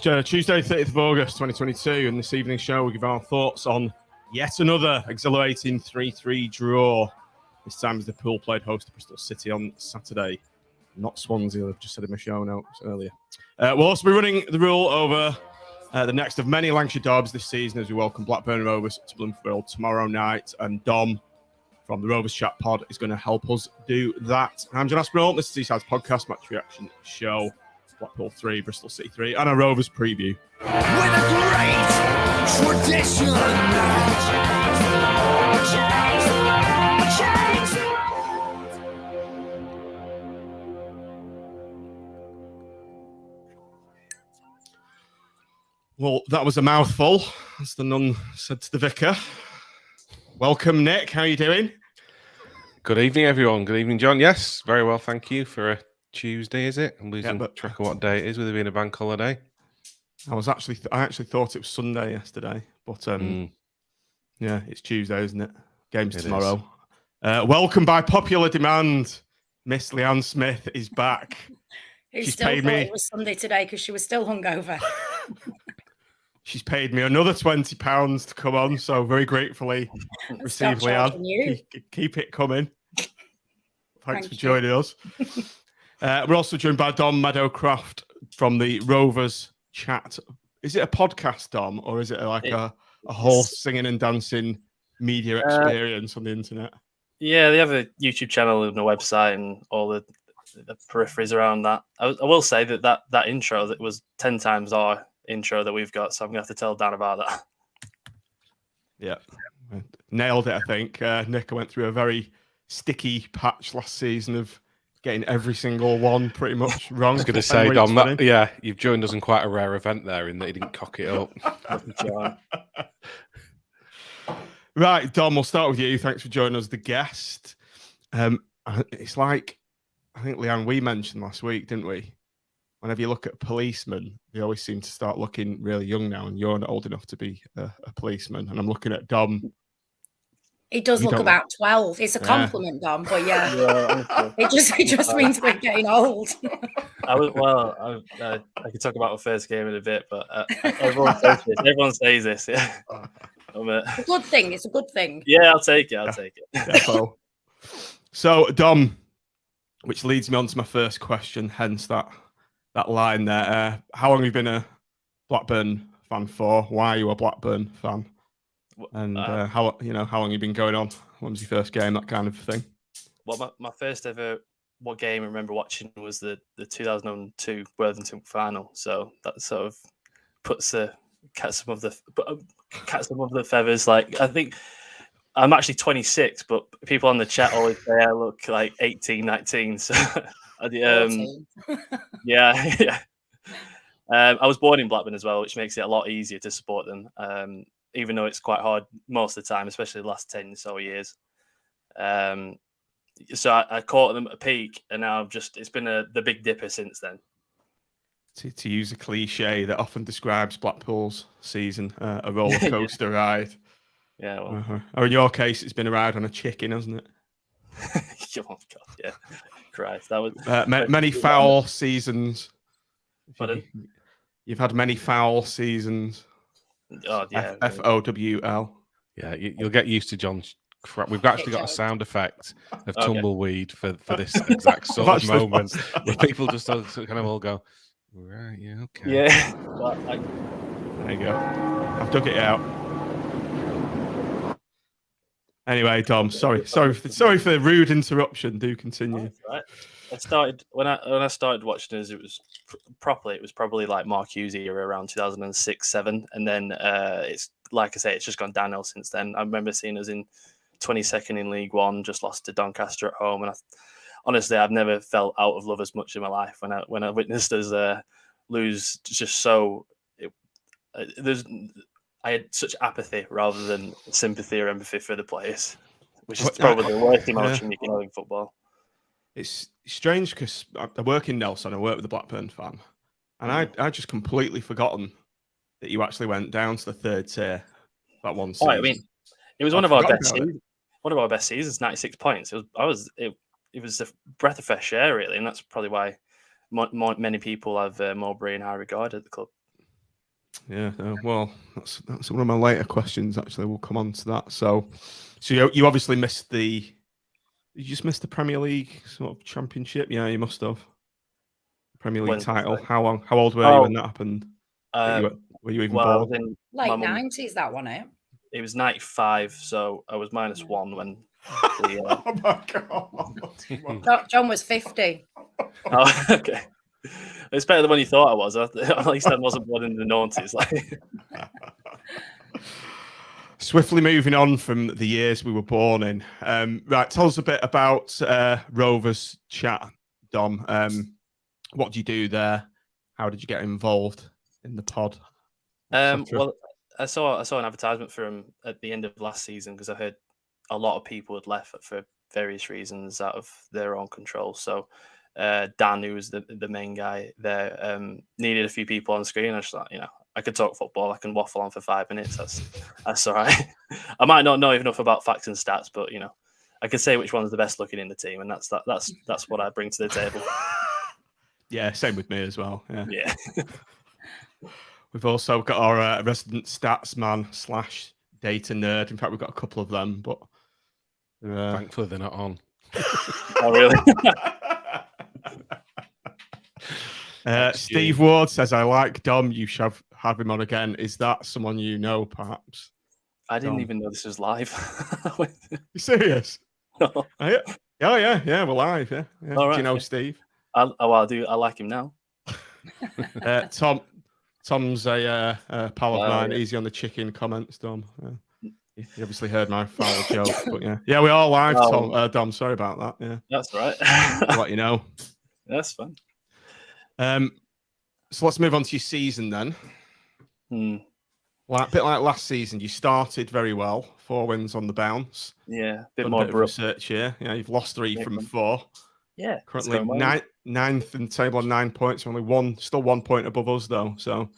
Tuesday, 30th of August, 2022, and this evening's show we'll give our thoughts on yet another exhilarating 3-3 draw. This time as the Pool played host to Bristol City on Saturday, not Swansea. I've just said in my show notes earlier. We'll also be running the rule over the next of many Lancashire derbies this season as we welcome Blackburn Rovers to Bloomfield Road tomorrow night, and Dom from the Rovers Chat Pod is going to help us do that. I'm John Aspinall. This is Seaside's podcast match reaction show. Blackpool 3, Bristol City 3, and a Rovers preview. With a great tradition. Well, that was a mouthful, as the nun said to the vicar. Welcome, Nick. How are you doing? Good evening, everyone. Good evening, John. Yes, very well, thank you. For a Tuesday, is it? I'm losing track of what day it is, with it being a bank holiday. I actually thought it was Sunday yesterday, but yeah, it's Tuesday, isn't it? Game's tomorrow. Welcome by popular demand. Miss Leanne Smith is back. She's still paid me. It was Sunday today because she was still hungover. She's paid me another £20 to come on, so very gratefully receive Leanne. Keep it coming. Thanks for joining us. We're also joined by Dom Meadowcroft from the Rovers Chat. Is it a podcast, Dom, or is it like a whole singing and dancing media experience on the internet? Yeah, they have a YouTube channel and a website and all the peripheries around that. I will say that intro that was 10 times our intro that we've got, so I'm going to have to tell Dan about that. Yeah, nailed it, I think. Nick, I went through a very sticky patch last season of getting every single one pretty much wrong. I was going to say, Dom, you've joined us in quite a rare event there in that you didn't cock it up. Right, Dom, we'll start with you. Thanks for joining us, the guest. It's like, I think, Leanne, we mentioned last week, didn't we? Whenever you look at policemen, they always seem to start looking really young now, and you're not old enough to be a policeman. And I'm looking at Dom. He does look about 12. It's a compliment, Dom, but yeah it just means we're getting old. I could talk about my first game in a bit, but everyone says this. Everyone says this. Yeah, it's a good thing. It's a good thing. Yeah, I'll take it. I'll take it. So, Dom, which leads me on to my first question. Hence that line there. How long have you been a Blackburn fan for? Why are you a Blackburn fan? And how long have you been going on? When was your first game? That kind of thing. Well, my first ever game I remember watching was the 2002 Worthington final. So that sort of puts cats some of the feathers. Like, I think I'm actually 26, but people on the chat always say I look like 18, 19. So yeah. I was born in Blackburn as well, which makes it a lot easier to support them. Even though it's quite hard most of the time, especially the last 10 or so years. So I caught them at a peak, and now it's been the Big Dipper since then. To use a cliche that often describes Blackpool's season, a roller coaster ride. Yeah. Well. Or in your case, it's been a ride on a chicken, hasn't it? Oh, God, yeah. Christ, that was... many foul seasons. Pardon? You've had many foul seasons. Oh, yeah. FOWL. Yeah, you'll get used to John's crap. We've actually got a sound effect of tumbleweed for this exact sort of moment where people just kind of all go, right, yeah, okay. Yeah. There you go. I've dug it out. Anyway, Dom, sorry for the rude interruption. Do continue. Right. I started when I started watching it was probably like Mark Hughes era around 2006-07, and then it's like I say, it's just gone downhill since then. I remember seeing us in 22nd in League One, just lost to Doncaster at home, and honestly, I've never felt out of love as much in my life when I witnessed us lose. Just so I had such apathy rather than sympathy or empathy for the players, which is probably the worst emotion you can have in football. It's strange because I work in Nelson. I work with a Blackburn fan, and I just completely forgotten that you actually went down to the third tier that one season. I mean, it was one of our best seasons. One of our best seasons, 96 points. It was a breath of fresh air, really, and that's probably why many people have Mowbray in high regard at the club. Yeah, well, that's one of my later questions. Actually, we'll come on to that. So you obviously missed you just missed the Premier League sort of championship. Yeah, you must have Premier League title. How old were you when that happened? Were you even well, I was born? in Late 90s, that one, eh? It was 95, so I was -1 when the. Oh my God! John was 50. Oh, okay. It's better than when you thought I was. At least I wasn't born in the 90s. Like. Swiftly moving on from the years we were born in. Right, tell us a bit about Rovers chat, Dom. What do you do there? How did you get involved in the pod? Well, I saw an advertisement for him at the end of last season because I heard a lot of people had left for various reasons out of their own control. So Dan, who was the main guy there, needed a few people on screen. I just thought, I could talk football. I can waffle on for 5 minutes. That's all right. I might not know enough about facts and stats, but I could say which one's the best looking in the team, and that's what I bring to the table. Yeah, same with me as well. Yeah. We've also got our resident stats man / data nerd. In fact, we've got a couple of them, but thankfully they're not on. Oh, really? Steve Ward says, I like Dom. You should have him on again. Is that someone you know, perhaps? I didn't even know this was live. You serious? No. Oh, yeah, we're live. Yeah. All right, do you know Steve? I do. I like him now. Tom's a pal of mine. Yeah. Easy on the chicken comments, Dom. You obviously heard my foul joke, but yeah, we are live. Dom, sorry about that. Yeah, that's right. I'll let you know. That's fun. So let's move on to your season then. A bit like last season, you started very well, 4 wins on the bounce. Yeah, bit of research here. Yeah, you've lost 3 from 4. Yeah, currently ninth in the table on 9 points. Only still 1 point above us though. So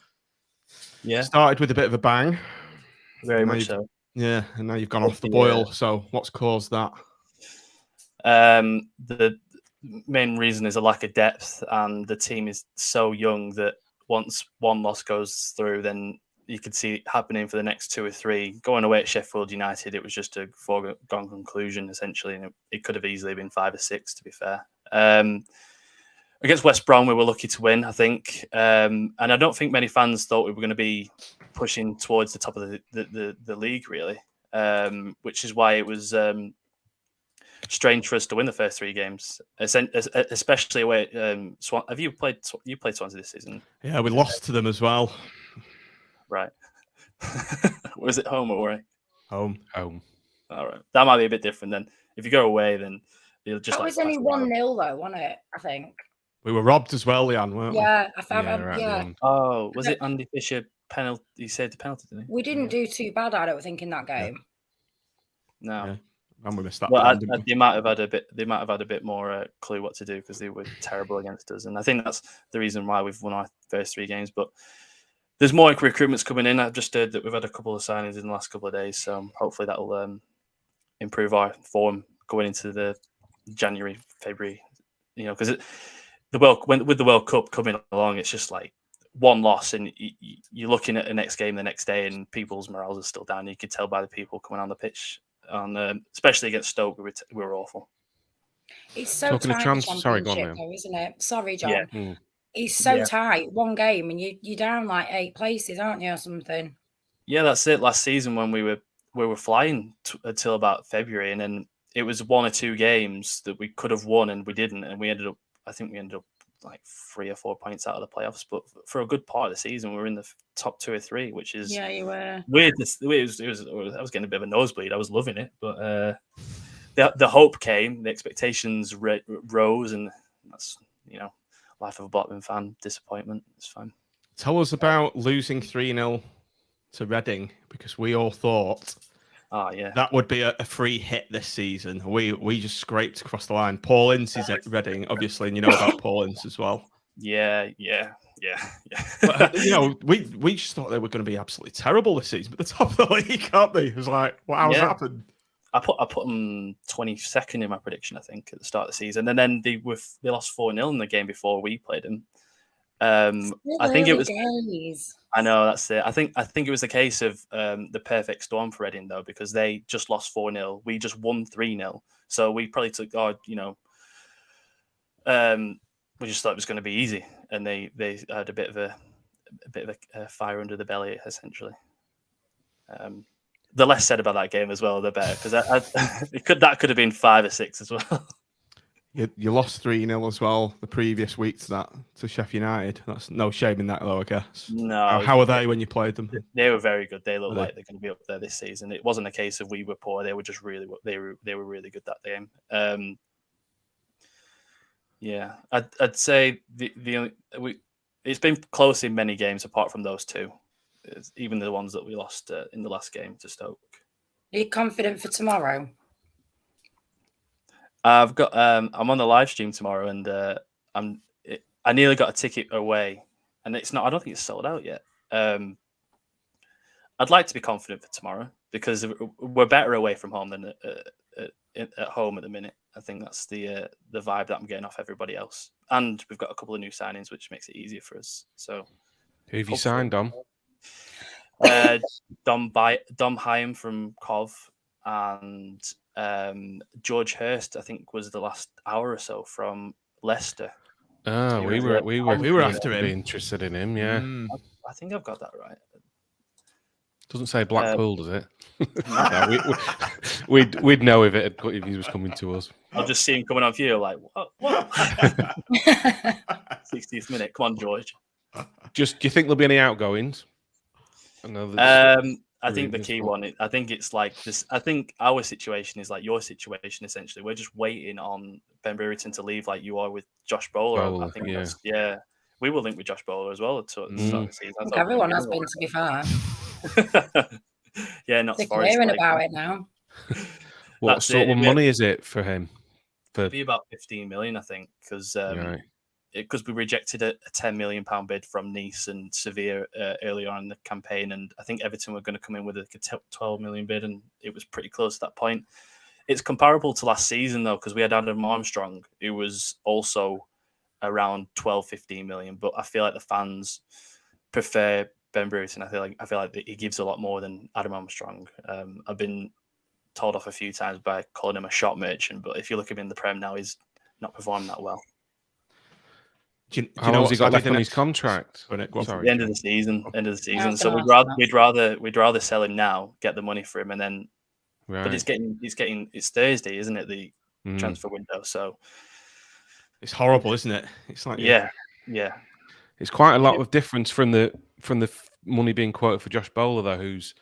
yeah, started with a bit of a bang. Very much so. Yeah, and now you've gone off the boil. So what's caused that? The main reason is a lack of depth, and the team is so young that once one loss goes through, then you could see it happening for the next 2 or 3. Going away at Sheffield United, it was just a foregone conclusion, essentially, and it could have easily been 5 or 6, to be fair. Against West Brom, we were lucky to win, I think, and I don't think many fans thought we were going to be pushing towards the top of the league, really, which is why it was strange for us to win the first 3 games, especially away at Swan. Have you played Swansea this season? Yeah, we lost to them as well. Right. Was it home or away? Home. All right. That might be a bit different then. If you go away, then you'll just. That was only 1-0 though, wasn't it? I think. We were robbed as well, Leanne, weren't we? Yeah, I found. Yeah. Oh, was it Andy Fisher penalty? He saved the penalty, didn't he? We didn't do too bad, I don't think, in that game. No. Yeah. And we missed that. Well, they might have had a bit. They might have had a bit more clue what to do because they were terrible against us, and I think that's the reason why we've won our first 3 games. But there's more recruitments coming in. I've just heard that we've had a couple of signings in the last couple of days, so hopefully that will improve our form going into the January, February. Because with the World Cup coming along, it's just like one loss, and you're looking at the next game the next day, and people's morales are still down. You could tell by the people coming on the pitch. Especially against Stoke, we were awful. It's so tight. Sorry, go on, though, isn't it? Sorry, John. Yeah. It's so tight. One game, and you're down like 8 places, aren't you, or something? Yeah, that's it. Last season when we were flying until about February, and then it was 1 or 2 games that we could have won, and we didn't, and I think we ended up like 3 or 4 points out of the playoffs. But for a good part of the season, we were in the top 2 or 3, which is you were weird. I was getting a bit of a nosebleed. I was loving it, but the hope came, the expectations rose, and that's life of a Blackburn fan. Disappointment. It's fine. Tell us about losing 3-0 to Reading, because we all thought that would be a free hit this season. We just scraped across the line. Paul Ince is at Reading, obviously, and you know about Paul Ince as well. Yeah. But, we just thought they were going to be absolutely terrible this season, but the top of the league, aren't they? It was like, how's happened? I put them 22nd in my prediction, I think, at the start of the season, and then they lost 4-0 in the game before we played them. I think it was. Days. I know that's it. I think it was the case of the perfect storm for Reading though, because they just lost 4-0. We just won 3-0. So we probably took, we just thought it was going to be easy, and they had a bit of a fire under the belly essentially. The less said about that game as well, the better, because that could have been 5 or 6 as well. You lost 3-0 as well the previous week to Sheffield United. That's no shame in that, though, I guess. No. How were they when you played them? They were very good. They look like they're going to be up there this season. It wasn't a case of we were poor. They were just really really good that game. Yeah, I'd say it's been close in many games apart from those two, even the ones that we lost in the last game to Stoke. Are you confident for tomorrow? I've got. I'm on the live stream tomorrow, and I nearly got a ticket away, and it's not. I don't think it's sold out yet. I'd like to be confident for tomorrow because we're better away from home than at home at the minute. I think that's the vibe that I'm getting off everybody else, and we've got a couple of new signings, which makes it easier for us. So, who have you signed, Dom? Dom Hyam from Cov, and George Hurst, I think, was the last hour or so from Leicester. Ah, we were after him. Interested in him, yeah. I think I've got that right. Doesn't say Blackpool, does it? No, we'd know if he was coming to us. I'll just see him coming on view, like what? 60th minute. Come on, George. Do you think there'll be any outgoings? I think the key one. I think it's like this. I think our situation is like your situation. Essentially, we're just waiting on Ben Brereton to leave, like you are with Josh Bowler. I think we will link with Josh Bowler as well. I think everyone has been, to be fair. Yeah, not they're hearing about it now. What sort of money is it for him? It'd be about 15 million, I think, because we rejected a 10 million pound bid from Nice and Sevilla earlier on in the campaign, and I think Everton were going to come in with a 12 million bid, and it was pretty close to that point. It's comparable to last season though, because we had Adam Armstrong, who was also around 12-15 million, but I feel like the fans prefer Ben Brereton. I feel like he gives a lot more than Adam Armstrong. I've been told off a few times by calling him a shot merchant, but if you look at him in the Prem now, he's not performing that well. Do you know what's he got left on his contract? The end of the season. So we'd rather sell him now, get the money for him, and then. Right. But it's Thursday, isn't it? The transfer window. So it's horrible, isn't it? It's like yeah. It's quite a lot of difference from the money being quoted for Josh Bowler, though, who's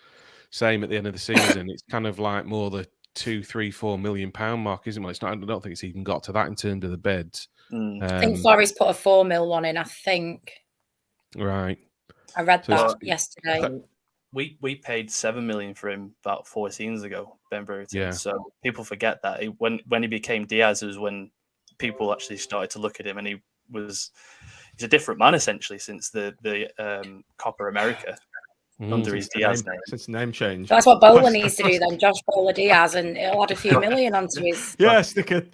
same at the end of the season. It's kind of like more the £2-4 million mark, isn't it? It's not. I don't think it's even got to that in terms of the bids. I think Forest put a 4 mil one in. I think. Right. I read that yesterday. We paid 7 million for him about 4 seasons ago, Ben Brereton. Yeah. So people forget that when he became Diaz was when people actually started to look at him, and he's a different man essentially since the Copa America under his Diaz name. Since name change. That's what Bowler needs to do then. Josh Bowler Diaz, and he'll add a few million onto his. Yeah, stick a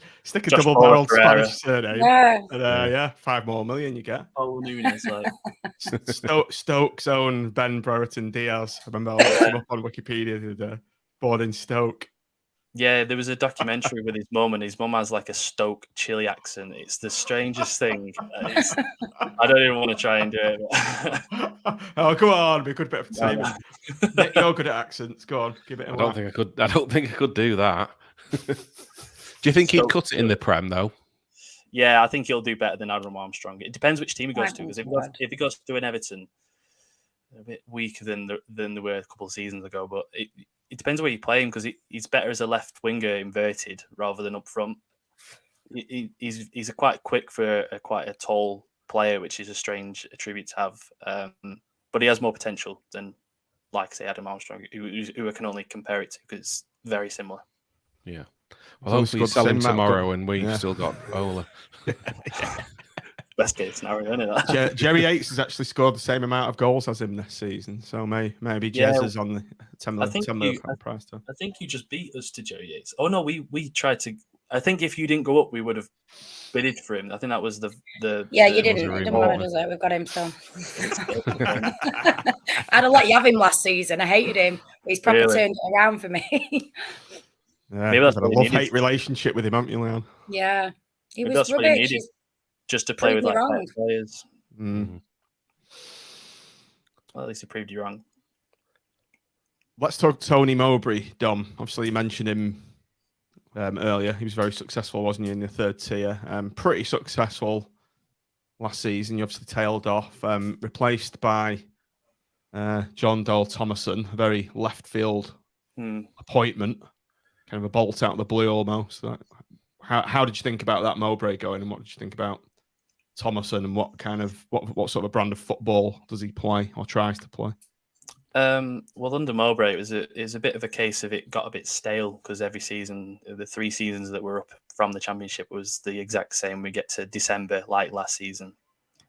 double-barreled Spanish surname. Yeah. 5 more million you get. Oh, Nunes, like Stoke's own Ben Brereton Diaz. I remember I looked him up on Wikipedia the other day. Born in Stoke. Yeah, there was a documentary with his mum, and his mum has like a Stoke Chile accent. It's the strangest thing. I don't even want to try and do it. Oh, come on, be a good bit of team. Nick, you're good at accents. Go on, give it a I don't think I could do that. Do you think he'd cut it in the Prem though? Yeah, I think he'll do better than Adam Armstrong. It depends which team he goes to, because if he goes to an Everton, a bit weaker than they were a couple of seasons ago, but it depends where you play him, because he's better as a left winger inverted rather than up front. He's a quite quick for quite a tall player, which is a strange attribute to have. But he has more potential than, like I say, Adam Armstrong, who I can only compare it to because it's very similar. Yeah. Well, hopefully you sell him tomorrow and we've still got Bowler. Best case scenario, isn't it? Jerry Yates has actually scored the same amount of goals as him this season, so maybe Jez is on the 10 million price tag. I think you just beat us to Jerry Yates. Oh no, we tried to. I think if you didn't go up, we would have bidded for him. I think that was the Yeah, you didn't. It doesn't matter, does it? We've got him still. I'd have let you have him last season. I hated him. He's probably turned it around for me. Maybe that's a love-hate relationship with him, haven't you, Leon? Yeah. He was that's rubbish. what he needed, just to play with like players. Mm. Well, at least he proved you wrong. Let's talk Tony Mowbray, Dom. Obviously, you mentioned him earlier. He was very successful, wasn't he, in the third tier? Pretty successful last season. You obviously tailed off, replaced by John Dole Thomason, a very left field appointment, kind of a bolt out of the blue almost. How did you think about that Mowbray going, and what did you think about Thomason, and what sort of brand of football does he play or tries to play? Well, under Mowbray, it was a bit of a case of it got a bit stale because every season, the 3 seasons that were up from the Championship was the exact same. We get to December, like last season,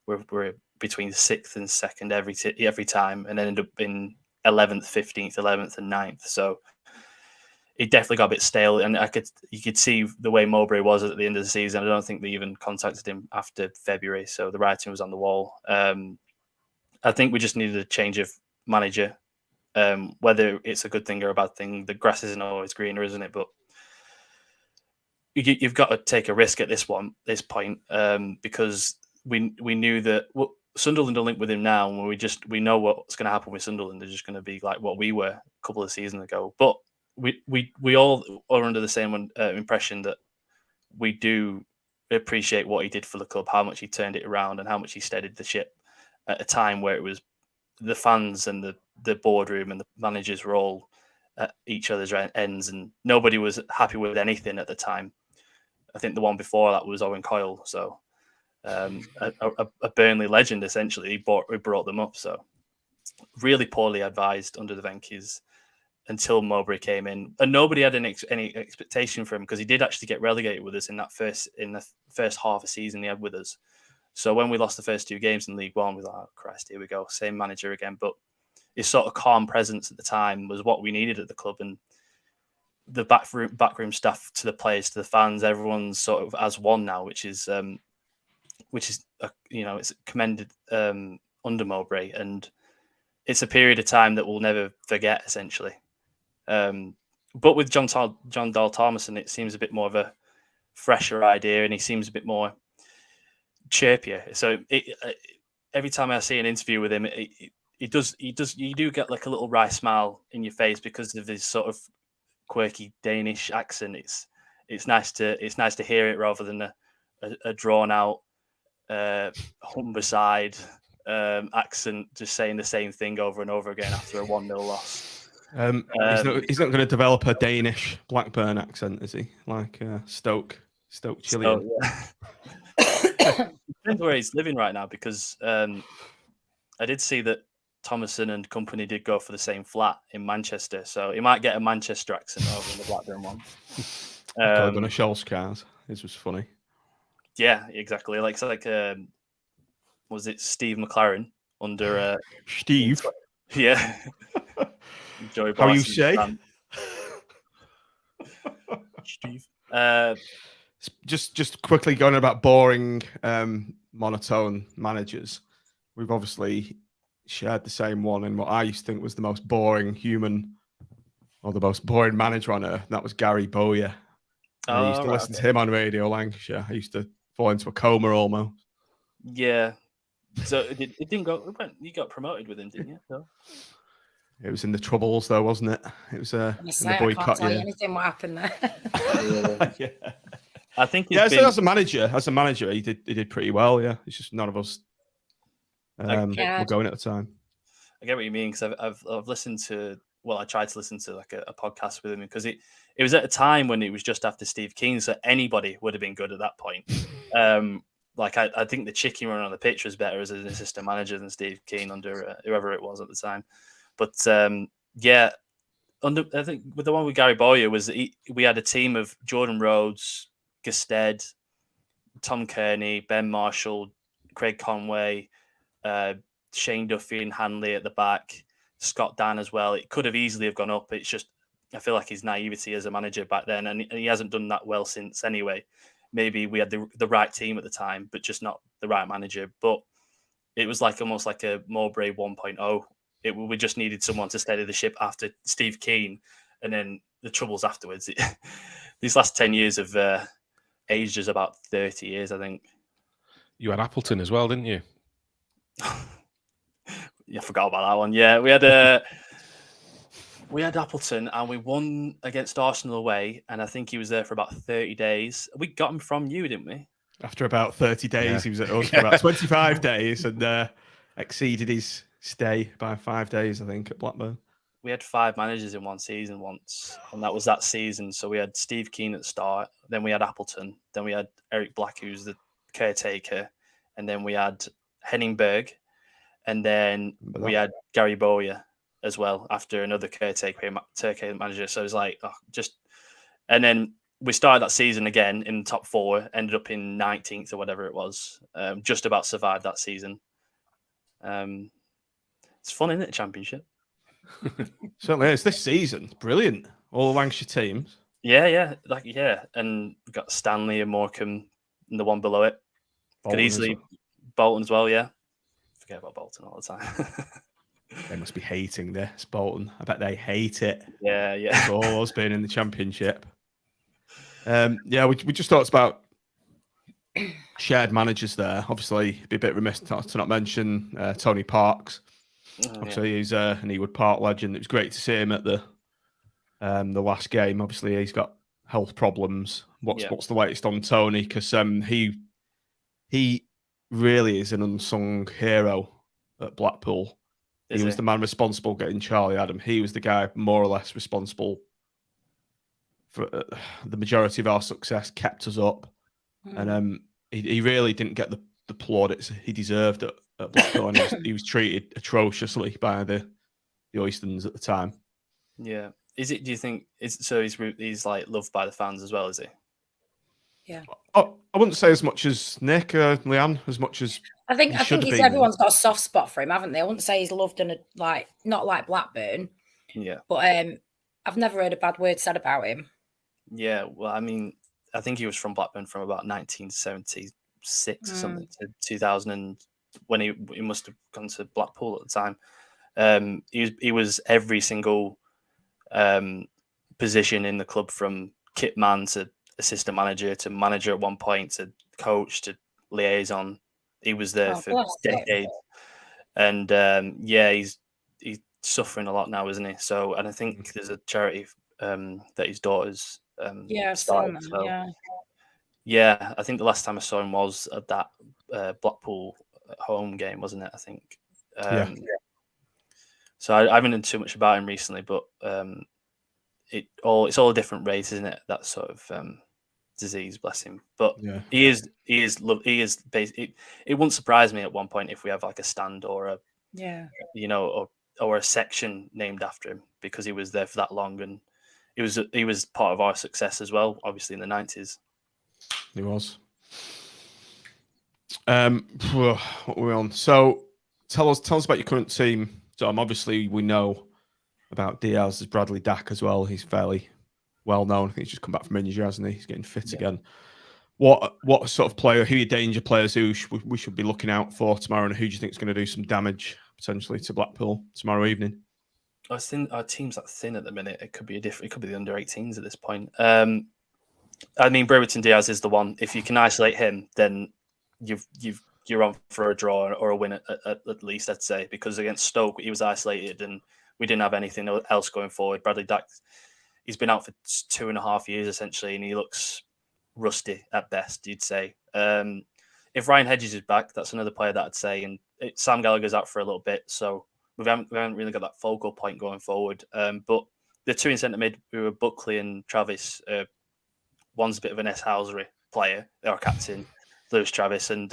we're between 6th and 2nd every time, and then end up in 11th, 15th, 11th, and 9th. So it definitely got a bit stale, and you could see the way Mowbray was at the end of the season. I don't think they even contacted him after February, so the writing was on the wall. I think we just needed a change of manager. Whether it's a good thing or a bad thing, the grass isn't always greener, isn't it? But you've got to take a risk at this point, because we knew that Sunderland are linked with him now, and we know what's going to happen with Sunderland. They're just going to be like what we were a couple of seasons ago. But we all are under the same impression that we do appreciate what he did for the club, how much he turned it around, and how much he steadied the ship at a time where it was the fans and the boardroom and the managers were all at each other's ends, and nobody was happy with anything at the time. I think the one before that was Owen Coyle, so a Burnley legend essentially. He brought them up, so really poorly advised under the Venky's until Mowbray came in, and nobody had any expectation for him because he did actually get relegated with us in the first half of season he had with us. So when we lost the first 2 games in League One, we were like, oh Christ, here we go, same manager again. But his sort of calm presence at the time was what we needed at the club, and the backroom staff to the players to the fans, everyone's sort of as one now, which is it's commended under Mowbray, and it's a period of time that we'll never forget, essentially. But with John Dole Thomason, it seems a bit more of a fresher idea, and he seems a bit more chirpier. So every time I see an interview with him, you do get like a little wry smile in your face because of his sort of quirky Danish accent. It's nice to hear it rather than a drawn out Humberside accent, just saying the same thing over and over again after a 1-0 loss. He's not going to develop a Danish Blackburn accent, is he? Like Stoke Chillian. Depends where he's living right now, because I did see that Thomason and company did go for the same flat in Manchester, so he might get a Manchester accent over in the Blackburn one. Going to Scholl's cars. This was funny. Yeah, exactly. Was it Steve McLaren under Steve? Yeah. How you say? Steve. Just quickly going about boring, monotone managers. We've obviously shared the same one in what I used to think was the most boring human or the most boring manager on earth. And that was Gary Bowyer. I used to listen to him on Radio Lancashire. I used to fall into a coma almost. Yeah. So it didn't go. You got promoted with him, didn't you? No? It was in the Troubles, though, wasn't it? It was in the boycott. I can't tell you anything what happened there. Yeah. I think. So as a manager, he did pretty well. Yeah, it's just none of us were going at the time. I get what you mean, because I've listened to. Well, I tried to listen to like a podcast with him, because it was at a time when it was just after Steve Keane, so anybody would have been good at that point. I think the chicken run on the pitch was better as an assistant manager than Steve Keane under whoever it was at the time. But I think with the one with Gary Bowyer we had a team of Jordan Rhodes, Gusted, Tom Kearney, Ben Marshall, Craig Conway, Shane Duffy and Hanley at the back, Scott Dan as well. It could have easily have gone up. It's just I feel like his naivety as a manager back then, and he hasn't done that well since anyway. Maybe we had the right team at the time, but just not the right manager. But it was like almost like a Mowbray 1.0. We just needed someone to steady the ship after Steve Keane, and then the troubles afterwards. These last 10 years have aged us about 30 years, I think. You had Appleton as well, didn't you? Yeah, I forgot about that one. Yeah, we had Appleton, and we won against Arsenal away, and I think he was there for about 30 days. We got him from you, didn't we? After about 30 days, he was at us for about 25 days and exceeded his stay by 5 days, I think, at Blackburn. We had 5 managers in one season once, and that was that season. So we had Steve Keane at the start, then we had Appleton, then we had Eric Black, who's the caretaker, and then we had Henning Berg, and then we had Gary Bowyer as well after another caretaker manager. So it was like, and then we started that season again in the top 4, ended up in 19th or whatever it was, just about survived that season. It's fun, isn't it, Championship? Certainly is. This season, brilliant. All the Lancashire teams. Yeah. And we've got Stanley and Morecambe and the one below it. Bolton Could easily Bolton as well, yeah. Forget about Bolton all the time. They must be hating this, Bolton. I bet they hate it. Yeah. All us being in the Championship. We just talked about shared managers there. Obviously, it'd be a bit remiss to not mention Tony Parks. Obviously, he's an Ewood Park legend. It was great to see him at the last game. Obviously, he's got health problems. What's the latest on Tony? Because he really is an unsung hero at Blackpool. He was the man responsible getting Charlie Adam. He was the guy more or less responsible for the majority of our success, kept us up. And he really didn't get the plaudits he deserved at Blackpool. And he was treated atrociously by the Oystons at the time. Yeah. Do you think he's like loved by the fans as well, is he? Yeah. Oh, I wouldn't say as much as Nick or Leanne, as much as I think everyone's got a soft spot for him, haven't they? I wouldn't say he's loved and not like Blackburn. Yeah. But I've never heard a bad word said about him. Yeah, well, I mean, I think he was from Blackburn from about 1976 or something to 2000, when he must have gone to Blackpool at the time. He was every single position in the club, from kit man to assistant manager to manager at one point to coach to liaison. He was there for decades, and he's suffering a lot now, isn't he? So, and I think there's a charity that his daughter's started. I think the last time I saw him was at that Blackpool home game, wasn't it? I think. So I haven't done too much about him recently, but it's all a different race, isn't it? That sort of disease, bless him. But he is basically. It wouldn't surprise me at one point if we have like a stand or or a section named after him, because he was there for that long, and he was part of our success as well, obviously in the 90s. He was. What were we on? So tell us about your current team, Tom. Obviously, we know about Diaz. There's Bradley Dack as well. He's fairly well known. I think he's just come back from injury, hasn't he? He's getting fit again. What sort of player? Who are your danger players who we should be looking out for tomorrow, and who do you think is going to do some damage potentially to Blackpool tomorrow evening? I think our team's that thin at the minute. It could be It could be the under 18s at this point. I mean, Brereton Diaz is the one. If you can isolate him, then you're on for a draw or a win at least, I'd say, because against Stoke he was isolated and we didn't have anything else going forward. Bradley Dack, he's been out for 2.5 years essentially, and he looks rusty at best, you'd say. If Ryan Hedges is back, that's another player that I'd say, and Sam Gallagher's out for a little bit, so we haven't really got that focal point going forward. But the two in centre mid, we were Buckley and Travis. One's a bit of an S-Housery player, our captain, Lewis Travis, and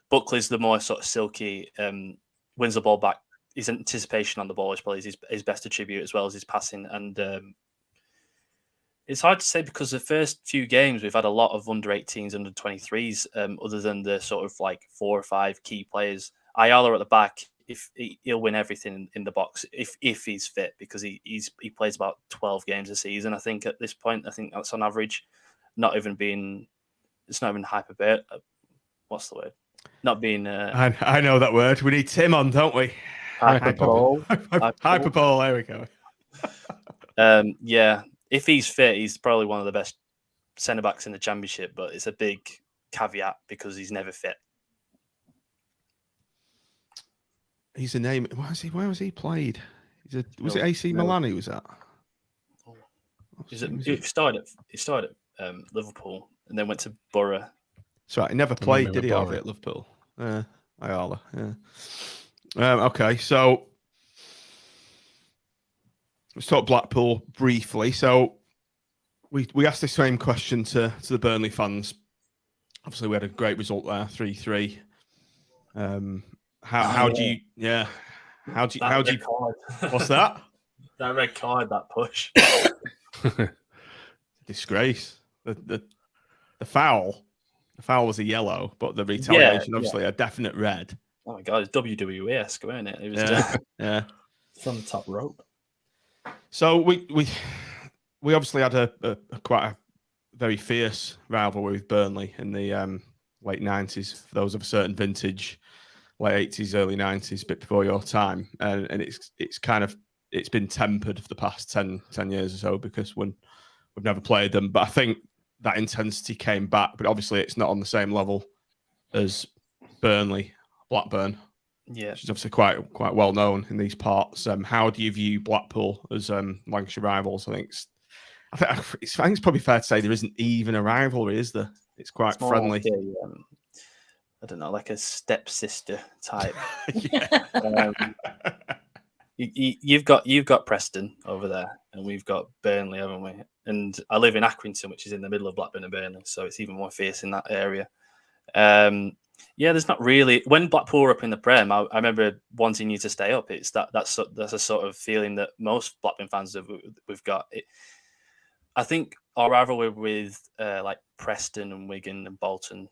Buckley's the more sort of silky, wins the ball back. His anticipation on the ball is probably his best attribute, as well as his passing. And it's hard to say, because the first few games we've had a lot of under 18s, under 23s, other than the sort of like 4 or 5 key players. Ayala at the back, he'll win everything in the box if he's fit, because he plays about 12 games a season, I think, at this point. I think that's on average. It's not even hyper. What's the word? Not being. I know that word. We need Tim on, don't we? Hyperbole. Hyperbole. There we go. Yeah, if he's fit, he's probably one of the best centre backs in the Championship. But it's a big caveat because he's never fit. He's a name. Where was he played? Was it AC Milan he was at? He started at Liverpool and then went to Borough. That's right. He never played, did he, over at Liverpool? Ayala, yeah. Okay, so let's talk Blackpool briefly. So we asked the same question to the Burnley fans. Obviously, we had a great result there, 3-3. How do you what's that? That red card, that push. Disgrace. The foul was a yellow, but the retaliation obviously a definite red. Oh my god, it's WWE-esque, wasn't it? It was yeah. From the top rope. So we obviously had a quite a very fierce rivalry with Burnley in the late 90s, for those of a certain vintage, late 80s, early 90s, a bit before your time. And it's been tempered for the past 10 years or so, because we've never played them. But I think that intensity came back, but obviously it's not on the same level as Blackburn. Yeah, which is obviously quite well known in these parts. How do you view Blackpool as Lancashire rivals? I think it's probably fair to say there isn't even a rivalry, is there? It's quite friendly. Like I don't know, like a stepsister type. You've got Preston over there, and we've got Burnley, haven't we? And I live in Accrington, which is in the middle of Blackburn and Burnley, so it's even more fierce in that area. There's not really. When Blackpool were up in the Prem, I remember wanting you to stay up. It's that's a sort of feeling that most Blackburn fans we've got. I think our rivalry with like Preston and Wigan and Bolton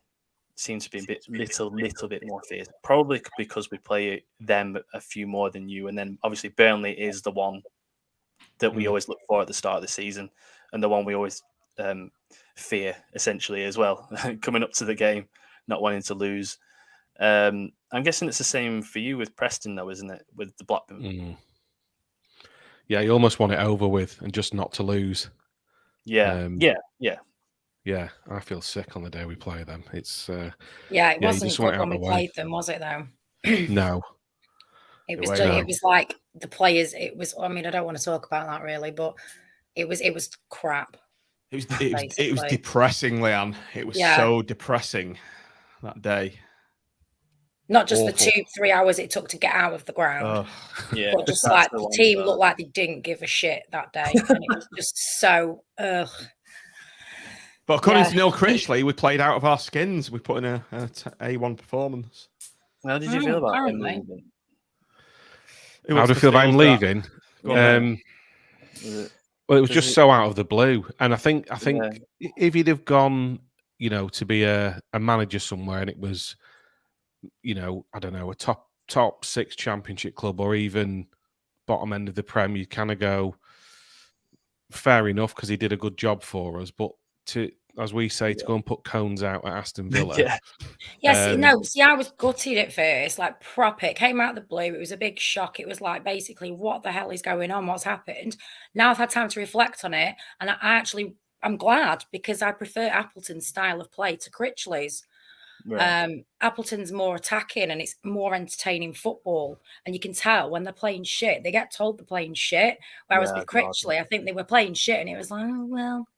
seems to be a little bit more fierce. Probably because we play them a few more than you, and then obviously Burnley is the one that we always look for at the start of the season, and the one we always fear essentially as well, coming up to the game, not wanting to lose. I'm guessing it's the same for you with Preston, though, isn't it? With the Blackburn. Yeah, you almost want it over with and just not to lose. Yeah. Yeah, I feel sick on the day we play them. It's it wasn't good when we played them, was it? Though. No. It was like the players. It was. I mean, I don't want to talk about that really, but it was crap. It was depressing, Leanne. It was so depressing that day. Not just the 2-3 hours it took to get out of the ground, but just like the team looked like they didn't give a shit that day, and it was just so. But according to Neil Critchley, we played out of our skins. We put in a A1 performance. How did you feel about him leaving? How do you feel about him leaving? Well, it was just so out of the blue, and I think if he'd have gone, to be a manager somewhere, and it was, I don't know, a top 6 Championship club, or even bottom end of the Prem, you kind of go, fair enough, because he did a good job for us, but to go and put cones out at Aston Villa. See, I was gutted at first, like proper. It came out of the blue. It was a big shock. It was like, basically, what the hell is going on? What's happened? Now I've had time to reflect on it, and I'm glad, because I prefer Appleton's style of play to Critchley's. Right. Appleton's more attacking, and it's more entertaining football, and you can tell when they're playing shit. They get told they're playing shit, whereas with Critchley, I think they were playing shit, and it was like, oh, well,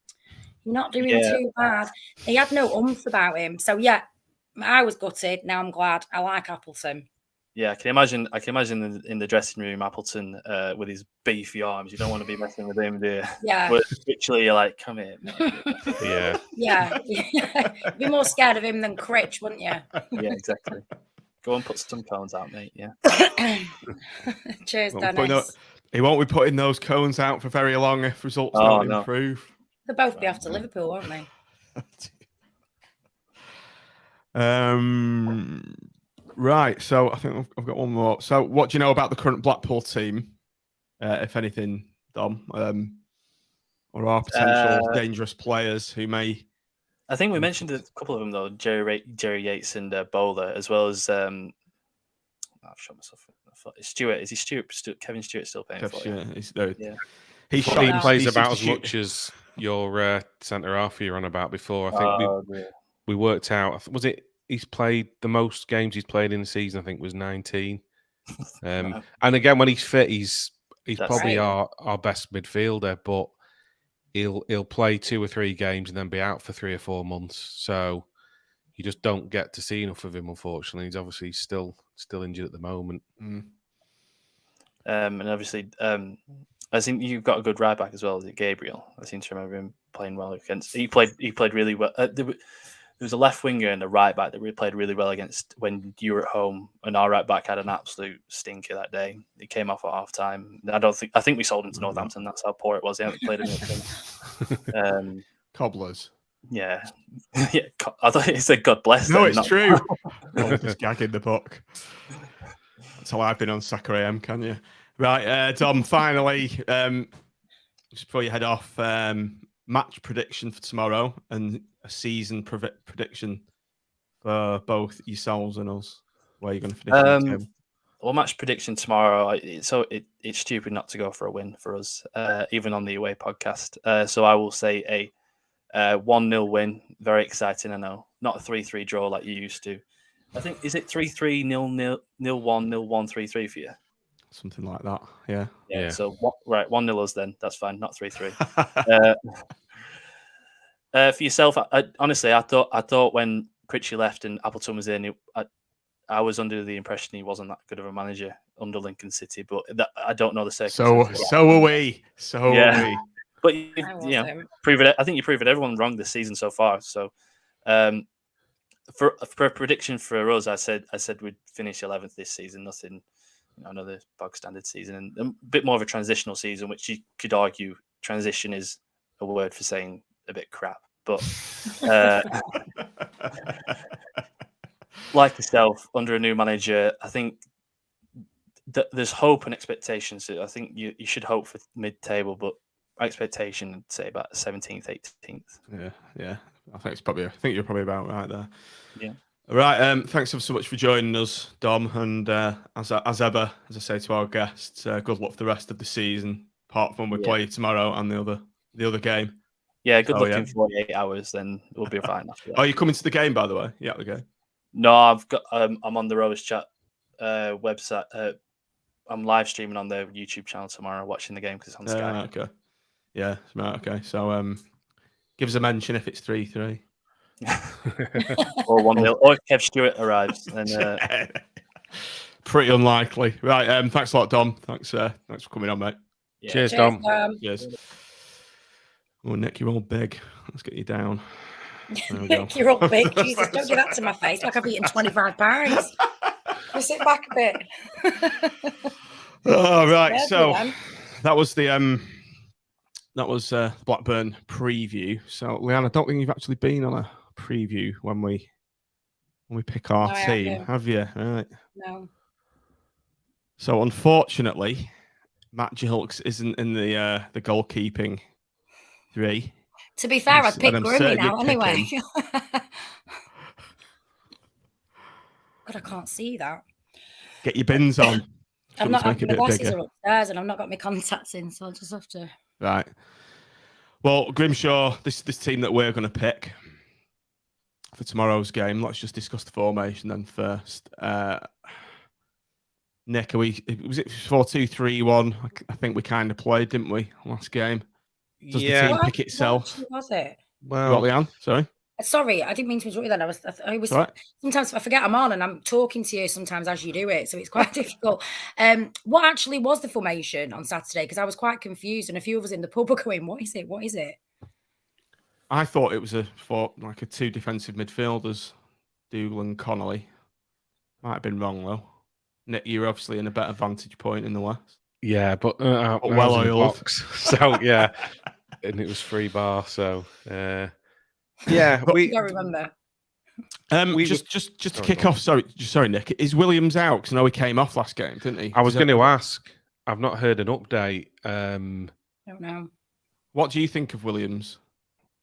you're not doing too bad. He had no oomph about him. So I was gutted. Now I'm glad. I like Appleton. Yeah, I can imagine in the dressing room, Appleton with his beefy arms. You don't want to be messing with him, do you? Yeah. But literally, you're like, come here. Yeah. You'd be more scared of him than Critch, wouldn't you? Yeah, exactly. Go and put some cones out, mate. Yeah. Cheers, Dennis. He won't be putting those cones out for very long if results don't improve. They'll both be off to Liverpool, won't they? Right, so I think I've got one more. So, what do you know about the current Blackpool team, if anything, Dom? Or are potential dangerous players who may? I think we mentioned a couple of them though: Jerry Yates and Bowler, as well as I've shot myself. Stewart, is he Stewart? Kevin Stewart still playing for you? He's there. Yeah, He's He shot. plays He about seems as to much as your centre half you're on about before. I think we worked out. Was it? He's played the most games he's played in the season. I think was 19. Wow. And again, when he's fit, he's That's probably right. our best midfielder. But he'll play 2 or 3 games and then be out for 3 or 4 months. So you just don't get to see enough of him. Unfortunately, he's obviously still injured at the moment. And obviously, I think you've got a good right back as well. Is it Gabriel? I seem to remember him playing well against. He played really well. There was a left winger and a right back that we played really well against when you were at home, and our right back had an absolute stinker that day. He came off at half time. I think we sold him to Northampton. That's how poor it was. They haven't played anything. Cobblers. Yeah, yeah. I thought he said God bless. No, them, it's not- true. Oh, just gagging the book. That's how I've been on Soccer AM, can you? Right, Dom, finally, just before you head off, match prediction for tomorrow and a season prediction for both yourselves and us. Where you're going to finish in the game. Well, match prediction tomorrow. It's stupid not to go for a win for us, even on the away podcast. So I will say a 1-0 win. Very exciting, I know. Not a 3-3 draw like you used to. I think, is it 3-3, 0-0, 0-1, 0-1, 3-3 for you? Something like that, yeah. Yeah. So, right, 1-0 us then. That's fine, not 3-3. For yourself, honestly, I thought when Pritchie left and Appleton was in, I was under the impression he wasn't that good of a manager under Lincoln City, but I don't know the circumstances. So are we. So are we. But you know, I think you proved everyone wrong this season so far. So, for a prediction for us, I said we'd finish 11th this season. Nothing, another bog standard season, and a bit more of a transitional season, which you could argue transition is a word for saying a bit crap. But like yourself, under a new manager, I think there's hope and expectations. I think you should hope for mid-table, but expectation, I'd say about 17th, 18th. Yeah. I think you're probably about right there. Yeah. All right. Thanks so much for joining us, Dom. And as ever, as I say to our guests, good luck for the rest of the season. Apart from when we play tomorrow and the other game. Yeah. Good luck in 48 hours. Then we'll be fine. After that. Are you coming to the game, by the way? Yeah, the game. No, I've got. I'm on the Rovers Chat website. I'm live streaming on the YouTube channel tomorrow, watching the game because it's on Sky. Okay. Yeah, smart. Okay, so give us a mention if it's 3-3 or 1-0, or if Kev Stewart arrives. Then pretty unlikely. Right. Thanks a lot, Dom. Thanks for coming on, mate. Yeah. Cheers, Dom. Cheers. Oh, Nick, you're all big. Let's get you down. Nick, you're all big. Jesus, don't do that to my face. Like I've eaten 25 pounds. Just sit back a bit. All right. So that was the Blackburn preview. So, Leanne, I don't think you've actually been on a preview when we pick our team, have you? Right. No. So, unfortunately, Matt Gilks isn't in the goalkeeping 3. To be fair, I'd pick Grimmy now anyway. God, I can't see that. Get your bins on. I'm not. My glasses are upstairs, and I've not got my contacts in, so I'll just have to. Right. Well, Grimshaw, this team that we're going to pick for tomorrow's game. Let's just discuss the formation then first. Nick, was it 4-2-3-1? I think we kind of played, didn't we, last game? Does the team pick itself? What was it? Well, Leanne, sorry. Sorry, I didn't mean to interrupt you then. I was right. Sometimes I forget I'm on and I'm talking to you sometimes as you do it, so it's quite difficult. What actually was the formation on Saturday? Because I was quite confused, and a few of us in the pub were going, "What is it? What is it?" I thought it was a 2 defensive midfielders, Dougal and Connolly. Might have been wrong though. Nick, you're obviously in a better vantage point in the West. Yeah, but well oiled. So yeah, and it was free bar. So. Yeah, I remember. Just to kick off. Sorry, Nick. Is Williams out? Because I know he came off last game, didn't he? I was going to ask. I've not heard an update. Don't know. What do you think of Williams,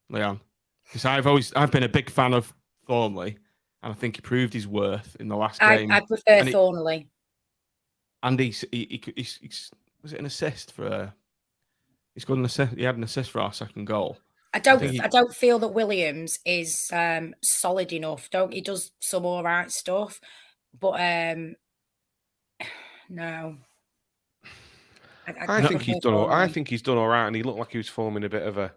Leon? Because I've been a big fan of Thornley, and I think he proved his worth in the last game. I prefer Thornley. And he's was it an assist for? He's got an assist. He had an assist for our second goal. I don't feel that Williams is solid enough. He does some all right stuff, but no. I think he's done. I think he's done all right, and he looked like he was forming a bit of a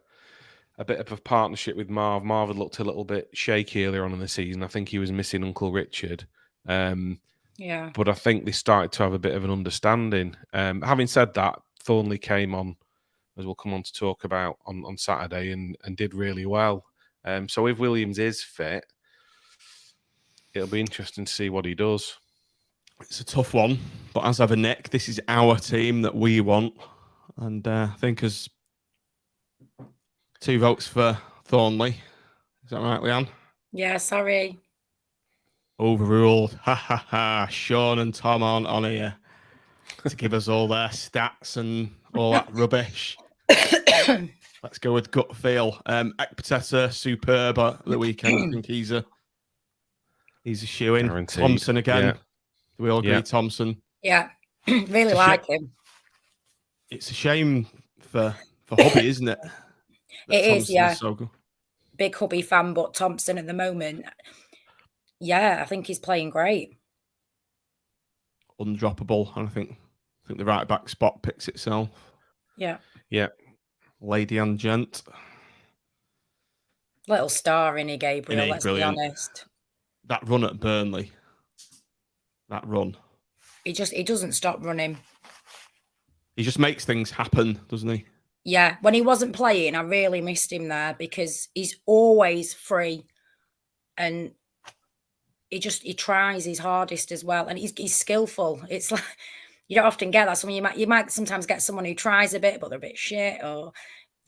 partnership with Marv. Marv had looked a little bit shaky earlier on in the season. I think he was missing Uncle Richard. Yeah. But I think they started to have a bit of an understanding. Having said that, Thornley came on, as we'll come on to talk about on Saturday, and did really well. So if Williams is fit, it'll be interesting to see what he does. It's a tough one, but as ever, Nick, this is our team that we want. And I think as 2 votes for Thornley. Is that right, Leanne? Yeah, sorry. Overruled. Ha ha ha. Sean and Tom on here to give us all their stats and all that rubbish. Let's go with gut feel. Ekpiteta, superb at the weekend. I think he's a shoe-in. Guaranteed. Thompson again. Yeah. Do we all agree, Thompson? Yeah, really like him. It's a shame for Hobby, isn't it? It is, yeah. So good. Big Hobby fan, but Thompson at the moment, yeah, I think he's playing great. Undroppable, and I think the right back spot picks itself. Yeah. Yeah. Lady and gent. Little star in Gabriel, let's brilliant. be honest. That run at Burnley. That run. He doesn't stop running. He just makes things happen, doesn't he? Yeah. When he wasn't playing, I really missed him there because he's always free. And he tries his hardest as well. And he's skillful. It's like you don't often get that. You might sometimes get someone who tries a bit, but they're a bit shit. Or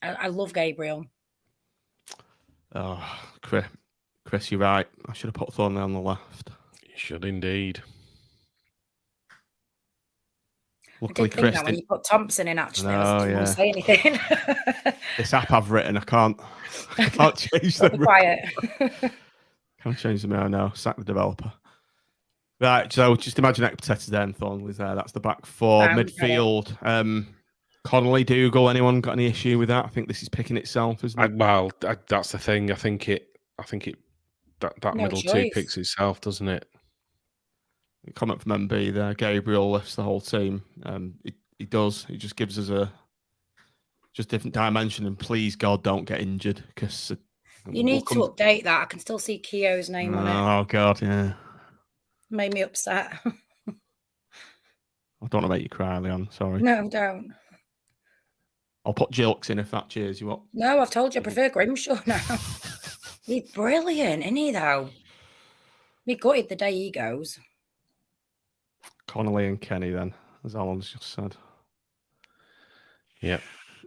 I love Gabriel. Oh, Chris, you're right. I should have put Thornley on the left. You should indeed. Luckily, I did think that when you put Thompson in, actually, I didn't want to say anything. This app I've written, I can't change them. Quiet. Can't change them now. Sack the developer. Right, so just imagine Ekpiteta there and Thornley's there. That's the back four. Midfield. Connolly, Dougal, anyone got any issue with that? I think this is picking itself, isn't it? That's the thing. I think that middle two picks itself, doesn't it? Comment from MB there. Gabriel lifts the whole team. He does. He just gives us a different dimension. And please, God, don't get injured because you need to update that. I can still see Keogh's name on it. Oh God, yeah. Made me upset. I don't want to make you cry, Leon. Sorry. No, don't. I'll put Jilks in if that cheers you up. No, I've told you I prefer Grimshaw now. He's brilliant, isn't he, though? He gutted the day he goes. Connolly and Kenny, then, as Alan's just said. Yeah.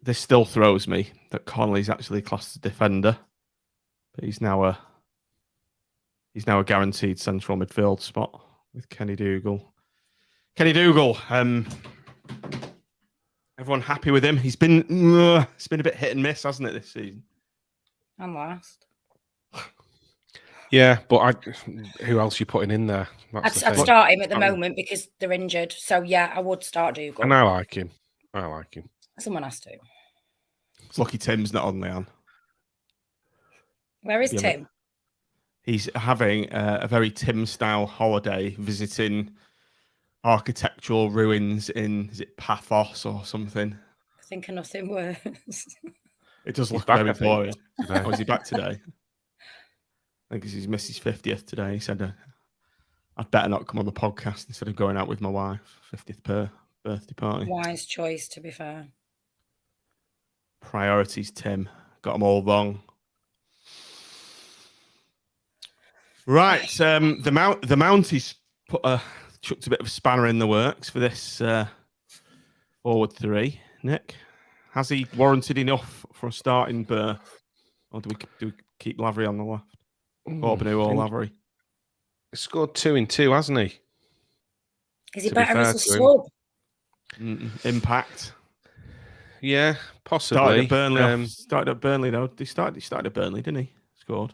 This still throws me that Connolly's actually classed as a defender, but he's now a guaranteed central midfield spot with Kenny Dougal. Kenny Dougal, everyone happy with him? It's been a bit hit and miss, hasn't it, this season? I'm last. Yeah, but who else are you putting in there? I'd start him at the moment because they're injured. So, yeah, I would start Dougal. And I like him. Someone has to. It's lucky Tim's not on, Leon. Where is Tim? He's having a very Tim-style holiday, visiting architectural ruins in, is it Paphos or something? I think of nothing worse. It does look very boring. Oh, is he back today? I think it's his Mrs. 50th today. He said, I'd better not come on the podcast instead of going out with my wife. 50th birthday party. Wise choice, to be fair. Priorities, Tim. Got them all wrong. Right. The Mounties chucked a bit of a spanner in the works for this forward three. Nick, has he warranted enough for a starting berth? Or do we keep Lavery on the left? Corbinu or Lavery? He scored 2 in 2, hasn't he? Is he To be better fair as a to him. sub? Impact. Yeah, possibly. Started at Burnley though. He started at Burnley, didn't he? Scored.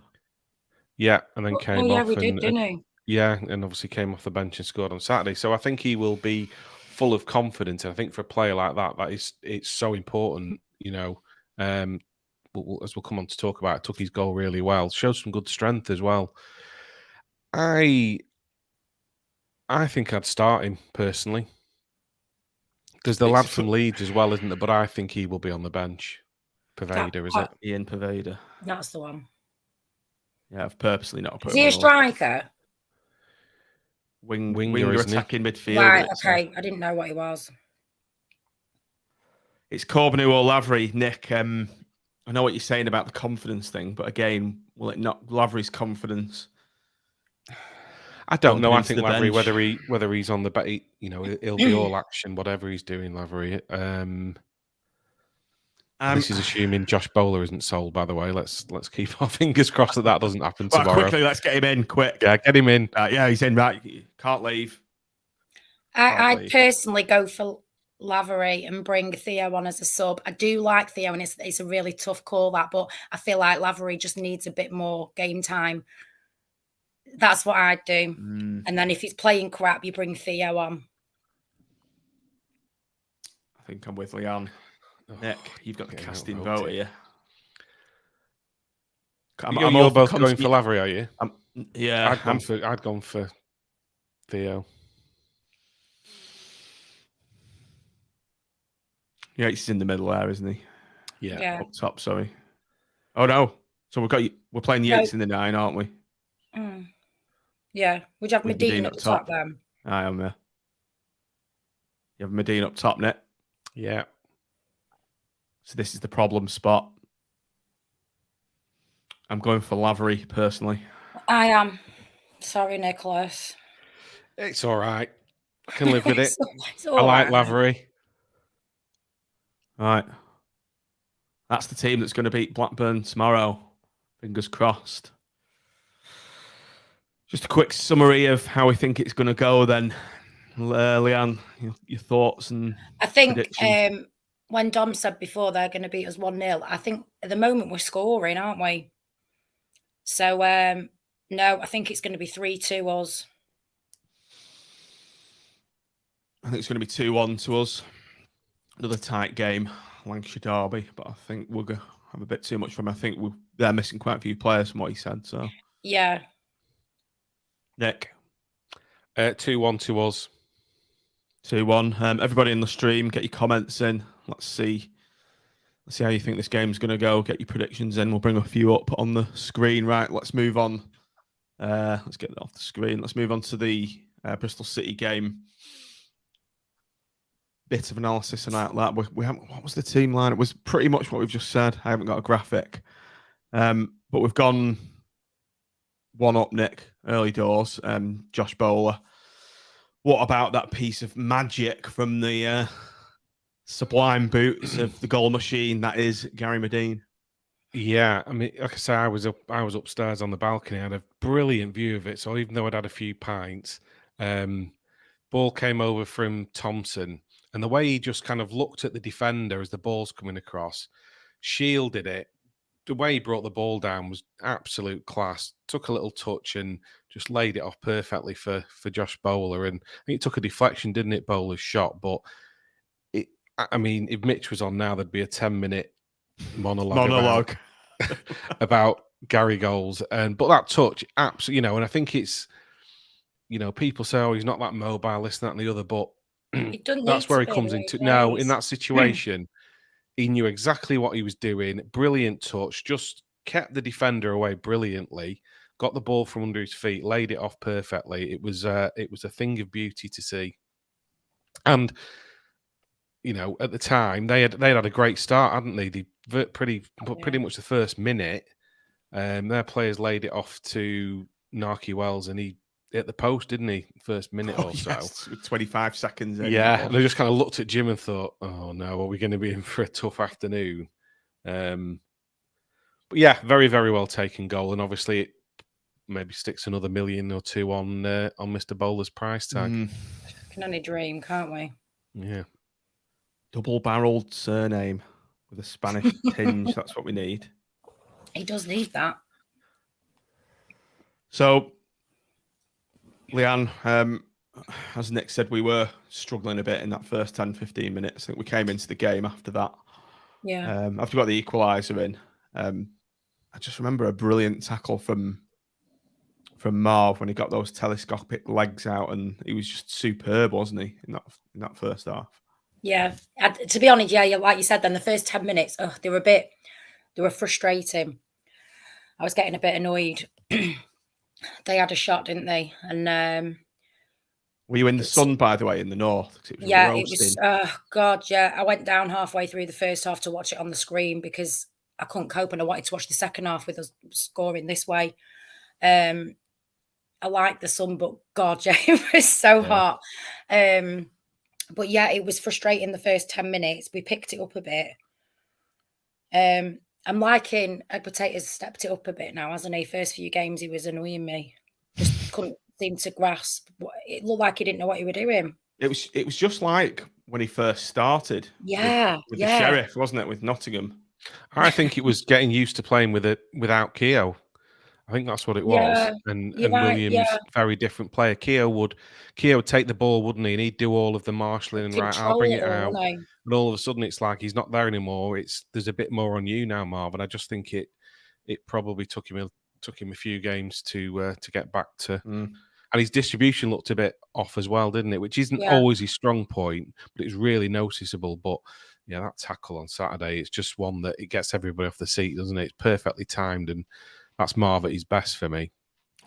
Yeah, and then came yeah, off. we did, didn't he? Yeah, and obviously came off the bench and scored on Saturday. So I think he will be full of confidence. And I think for a player like that, it's so important. You know, as we'll come on to talk about, took his goal really well. Showed some good strength as well. I think I'd start him personally. There's the lad from Leeds as well, isn't there? But I think he will be on the bench. Paveda, is it? Ian Paveda. That's the one. Yeah, I've purposely not put Is he a striker? Winger attacking midfielder. Right, okay. I didn't know what he was. It's Corbinu or Lavery, Nick. I know what you're saying about the confidence thing, but again, will it not Lavery's confidence? I don't know. I think Lavery, whether he's on the bench, you know, he'll be all action, whatever he's doing, Lavery. This is assuming Josh Bowler isn't sold, by the way. Let's keep our fingers crossed that doesn't happen tomorrow. Quickly, let's get him in, quick. Yeah, get him in. Yeah, he's in, right. Can't leave. I'd personally go for Lavery and bring Theo on as a sub. I do like Theo, and it's a really tough call, that, but I feel like Lavery just needs a bit more game time. That's what I'd do. And then if he's playing crap, you bring Theo on. I think I'm with Leanne. Nick, you've got the casting vote here. You're both going for Lavery, are you? Yeah. I'd gone for Theo. Yeah, he's in the middle there, isn't he? Yeah. Up top, sorry. Oh no. So we're playing Yates in the 9, aren't we? Yeah. Would you have Medina up top then? I am, yeah. You have Medina up top, Nick? Yeah. So this is the problem spot. I'm going for Lavery, personally. I am. Sorry, Nicholas. It's all right. I can live with it. I like Lavery. All right. That's the team that's going to beat Blackburn tomorrow. Fingers crossed. Just a quick summary of how we think it's going to go then. Leanne, your thoughts and I think predictions? When Dom said before they're going to beat us 1-0, I think at the moment we're scoring, aren't we? So, no, I think it's going to be 3-2 us. I think it's going to be 2-1 to us. Another tight game, Lancashire derby, but I think we'll have a bit too much from him. I think they're missing quite a few players from what he said. So, yeah. Nick? 2-1 to us. 2-1. Everybody in the stream, get your comments in. Let's see how you think this game's going to go. Get your predictions in. We'll bring a few up on the screen. Right, let's move on. Let's get it off the screen. Let's move on to the Bristol City game. Bit of analysis about that. We haven't. What was the team line? It was pretty much what we've just said. I haven't got a graphic, but we've gone 1-up, Nick, early doors. Josh Bowler. What about that piece of magic from the sublime boots of the goal machine that is Gary Medine? Yeah, I mean, like I say, I was upstairs on the balcony. I had a brilliant view of it. So even though I'd had a few pints, ball came over from Thompson, and the way he just kind of looked at the defender as the ball's coming across, shielded it. The way he brought the ball down was absolute class. Took a little touch and just laid it off perfectly for Josh Bowler. And I think it took a deflection, didn't it, Bowler's shot? But I mean, if Mitch was on now, there'd be a 10-minute monologue about Gary goals. But that touch, absolutely, you know, and I think it's, you know, people say, oh, he's not that mobile, this, that, and the other, but that's where he comes into. No, in that situation, he knew exactly what he was doing. Brilliant touch, just kept the defender away brilliantly. Got the ball from under his feet, laid it off perfectly. It was a thing of beauty to see. And you know, at the time they had a great start, hadn't they? They pretty much the first minute, their players laid it off to Narky Wells, and he hit the post, didn't he? First minute or so. Yes, 25 seconds in. Yeah, and they just kind of looked at Jim and thought, oh no, are we going to be in for a tough afternoon? But yeah, very, very well taken goal. And obviously maybe sticks another million or two on Mr. Bowler's price tag. Can only dream, can't we? Yeah. Double-barreled surname with a Spanish tinge. That's what we need. He does need that. So, Leanne, as Nick said, we were struggling a bit in that first 10, 15 minutes. I think we came into the game after that. Yeah. After we got the equaliser in, I just remember a brilliant tackle from Marv when he got those telescopic legs out, and he was just superb, wasn't he, in that first half? Yeah. To be honest, yeah, like you said, then the first 10 minutes, they were frustrating. I was getting a bit annoyed. They had a shot, didn't they? And were you in the sun, by the way, in the north? It was. Oh God, yeah. I went down halfway through the first half to watch it on the screen because I couldn't cope, and I wanted to watch the second half with us scoring this way. I liked the sun, but God, yeah, it was so hot. But yeah, it was frustrating the first 10 minutes. We picked it up a bit. I'm liking Egg Potatoes stepped it up a bit now, hasn't he? First few games, he was annoying me. Just couldn't seem to grasp. It looked like he didn't know what he was doing. It was just like when he first started. With the Sheriff, wasn't it? With Nottingham. I think it was getting used to playing without Keogh. I think that's what it was. And Williams, very different player. Keogh would take the ball, wouldn't he? And he'd do all of the marshalling and I'll bring it out. And all of a sudden it's like he's not there anymore. There's a bit more on you now, Marv. And I just think it probably took him a few games to get back to. And his distribution looked a bit off as well, didn't it? Which isn't always his strong point, but it's really noticeable. But yeah, that tackle on Saturday, it's just one that it gets everybody off the seat, doesn't it? It's perfectly timed, and that's Marv at his best for me.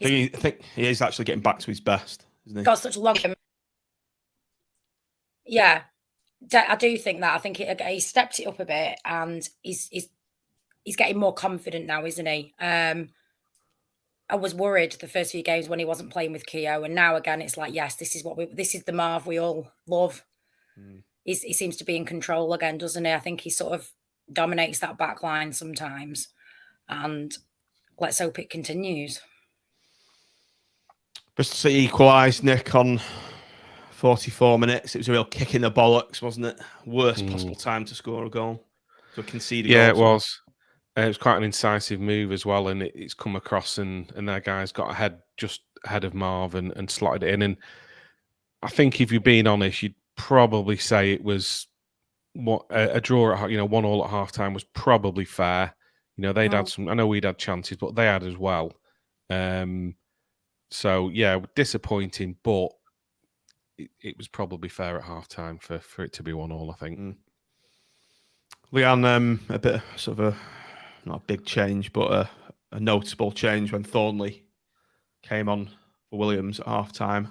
I think he is actually getting back to his best, isn't he? Got such a long. Yeah, I do think that. I think he stepped it up a bit, and he's getting more confident now, isn't he? I was worried the first few games when he wasn't playing with Keogh, and now again it's like, yes, this is the Marv we all love. He seems to be in control again, doesn't he? I think he sort of dominates that back line sometimes, and let's hope it continues. Bristol City equalised, Nick, on 44 minutes. It was a real kick in the bollocks, wasn't it? Worst possible time to score a goal. So concede a goal. Yeah, it was. It was quite an incisive move as well, and it's come across, and their guys got just ahead of Marv and slotted it in. And I think, if you're being honest, you'd probably say it was a draw at 1-1 at half time was probably fair. They'd had some. I know we'd had chances, but they had as well. So yeah, disappointing, but it was probably fair at half time for it to be 1-1. I think. Leanne, a bit sort of not a big change, but a notable change when Thornley came on for Williams at half time.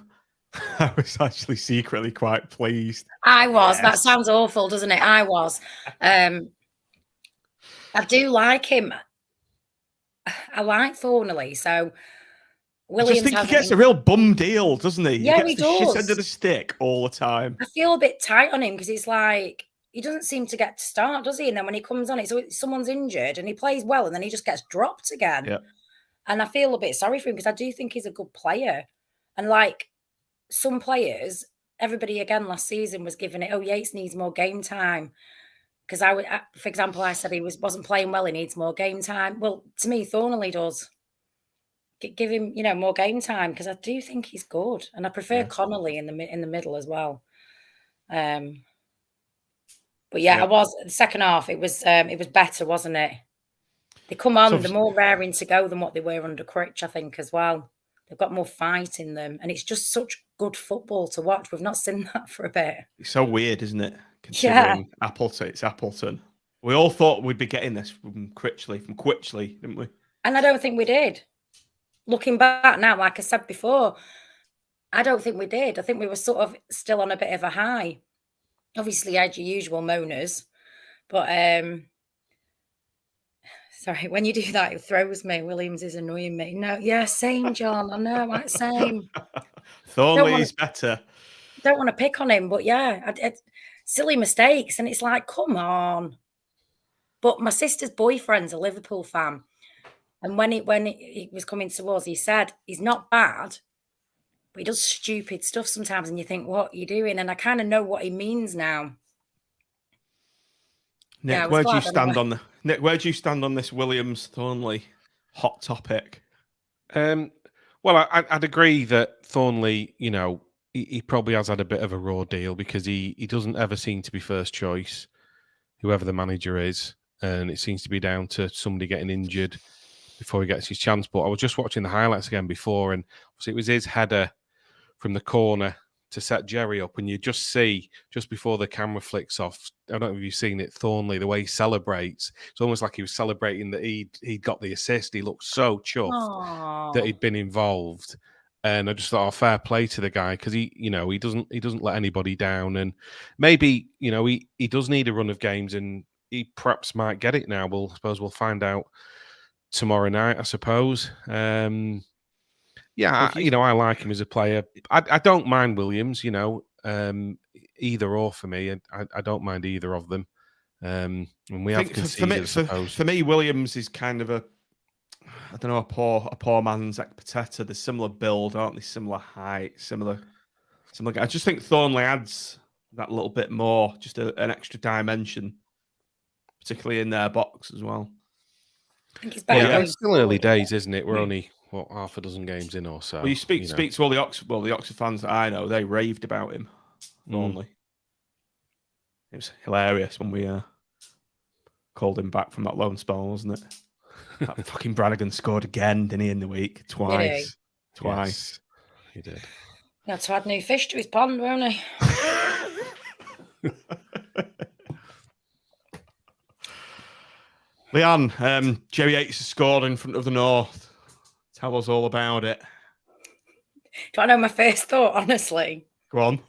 I was actually secretly quite pleased. I was. Yes. That sounds awful, doesn't it? I was. I do like him. I like Thornley. So Williams. I just think he gets a real bum deal, doesn't he? Yeah, he does. Shit end of the stick all the time. I feel a bit tight on him because it's like he doesn't seem to get to start, does he? And then when he comes on, someone's injured and he plays well, and then he just gets dropped again. Yeah. And I feel a bit sorry for him because I do think he's a good player. And like some players, everybody again last season was giving it, Yates needs more game time. Because for example, I said he wasn't playing well, he needs more game time. Well, to me, Thornley does. Give him, more game time because I do think he's good, and I prefer Connolly in the middle as well. But I was the second half. It was better, wasn't it? They come on, they're more raring to go than what they were under Critch, I think, as well. They've got more fight in them, and it's just such good football to watch. We've not seen that for a bit. It's so weird, isn't it? Considering it's Appleton. We all thought we'd be getting this from Quitchley, didn't we? And I don't think we did. Looking back now, like I said before, I don't think we did. I think we were sort of still on a bit of a high. Obviously, I had your usual moaners, but sorry, when you do that, it throws me. Williams is annoying me. No, yeah, same, John. I know, like same. Thornley's better. Don't want to pick on him, but silly mistakes, and it's like, come on. But my sister's boyfriend's a Liverpool fan, And when it was coming to us, he said he's not bad, but he does stupid stuff sometimes, and you think, what are you doing? And I kind of know what he means now. Nick, Yeah, where do you stand on this Williams Thornley hot topic? Well, I'd agree that Thornley, he probably has had a bit of a raw deal because he doesn't ever seem to be first choice, whoever the manager is, and it seems to be down to somebody getting injured before he gets his chance. But I was just watching the highlights again before, and obviously it was his header from the corner to set Jerry up, and you just see, just before the camera flicks off, I don't know if you've seen it, Thornley, the way he celebrates. It's almost like he was celebrating that he'd got the assist. He looked so chuffed that he'd been involved. And I just thought, fair play to the guy, because he doesn't let anybody down. And maybe, he does need a run of games, and he perhaps might get it now. We'll find out tomorrow night, I suppose. I like him as a player. I don't mind Williams, either or for me. I don't mind either of them. And we have conceded, I suppose. For me, Williams is kind of a poor man's Ekpateta. They're similar build, aren't they? Similar height, similar. I just think Thornley adds that little bit more, just an extra dimension, particularly in their box as well. I think he's better. It's still early days, isn't it? We're only half a dozen games in or so. Well, you speak to all the Oxford fans that I know. They raved about him. Thornley. It was hilarious when we called him back from that loan spell, wasn't it? That fucking Brannigan scored again, didn't he, in the week? Twice. Yes, he did. He had to add new fish to his pond, won't he? Leanne, Jerry Yates has scored in front of the North. Tell us all about it. Do I know my first thought, honestly? Go on.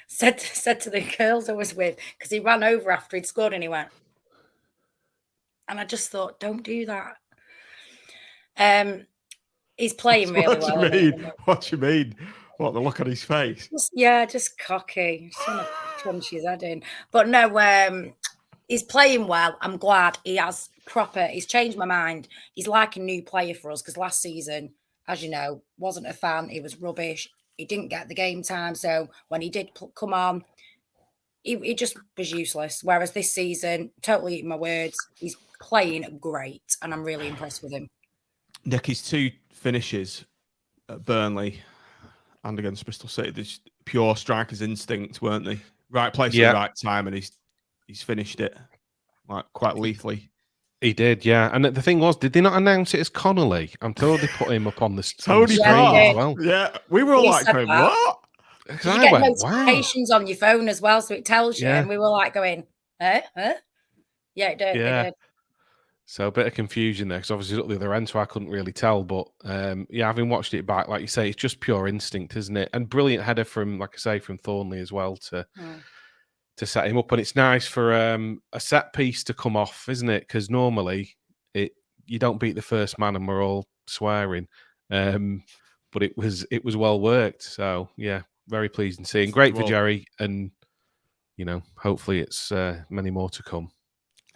Said to the girls I was with, because he ran over after he'd scored and he went. And I just thought, don't do that. He's playing really well. What do you mean? What, the look on his face? Just cocky. Just want to punch his head in. But no, he's playing well. I'm glad he has he's changed my mind. He's like a new player for us, because last season, as you know, wasn't a fan. He was rubbish. He didn't get the game time. So when he did come on, he just was useless. Whereas this season, totally eating my words, he's playing great, and I'm really impressed with him. Nick, his two finishes at Burnley and against Bristol City, there's pure striker's instinct, weren't they? Right place at the right time, and he's finished it like quite lethally. He did, yeah. And the thing was, did they not announce it as Connolly? I'm told they put him up on the Tony screen as well. Yeah, we were all like going, what? You get notifications on your phone as well, so it tells you. And we were like going, huh? Yeah, it did. Yeah. It did. So a bit of confusion there, because obviously at the other end, so I couldn't really tell. But having watched it back, like you say, it's just pure instinct, isn't it? And brilliant header from, like I say, from Thornley as well to set him up. And it's nice for a set piece to come off, isn't it? Because normally you don't beat the first man and we're all swearing. But it was well worked. So yeah, very pleased and seeing. Great for Jerry, and hopefully it's many more to come.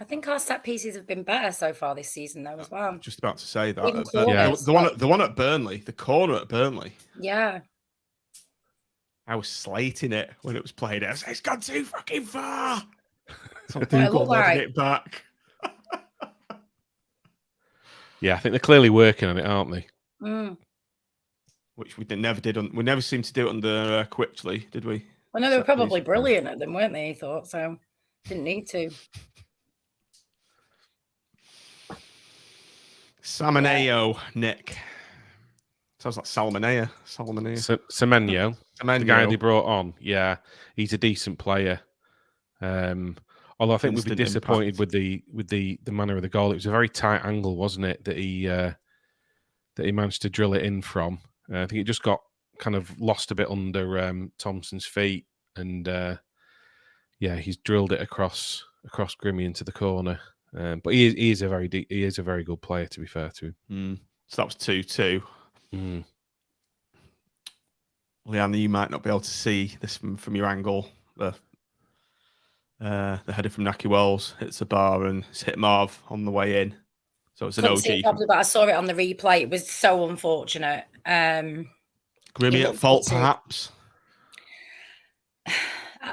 I think our set pieces have been better so far this season, though, as well. Just about to say that. The one at Burnley, the corner at Burnley. Yeah. I was slating it when it was played. I was like, it's gone too fucking far. So it back. Yeah, I think they're clearly working on it, aren't they? Which we never did. We never seemed to do it under Quipsley, did we? Well, no, they were probably brilliant at them, weren't they? He thought so. Didn't need to. Salmoneo, Nick. Sounds like Salmonea. Semenyo, the guy they brought on. Yeah, he's a decent player. Although I think we'd be disappointed with the manner of the goal. It was a very tight angle, wasn't it, that he managed to drill it in from. I think it just got kind of lost a bit under Thompson's feet, and he's drilled it across Grimmy into the corner. But he is a very good player, to be fair to him. So that was 2-2. Leanne, you might not be able to see this from your angle. The header from Naki Wells hits the bar and it's hit Marv on the way in. So it's an Couldn't OG. see it properly, but I saw it on the replay. It was so unfortunate. Grimmy at fault, perhaps.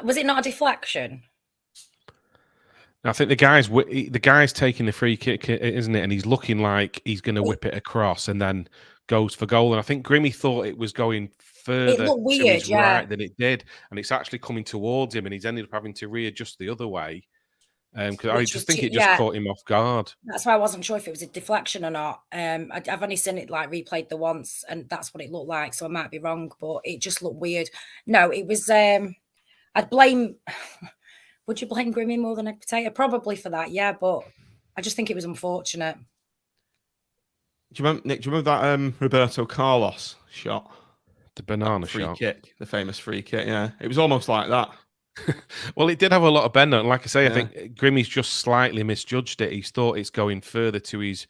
Was it not a deflection? I think the guy's taking the free kick, isn't it? And he's looking like he's going to whip it across and then goes for goal. And I think Grimmy thought it was going further to his right than it did, and it's actually coming towards him, and he's ended up having to readjust the other way. Because I just think it just caught him off guard. That's why I wasn't sure if it was a deflection or not. I've only seen it like replayed the once, and that's what it looked like. So I might be wrong, but it just looked weird. No, it was. I'd blame. Would you blame Grimmy more than a potato? Probably for that, yeah. But I just think it was unfortunate. Do you remember, Nick? Do you remember that Roberto Carlos shot? The banana free shot, kick, the famous free kick. Yeah, it was almost like that. Well, it did have a lot of bend on it. Like I say, I think Grimmy's just slightly misjudged it. He's thought it's going further to his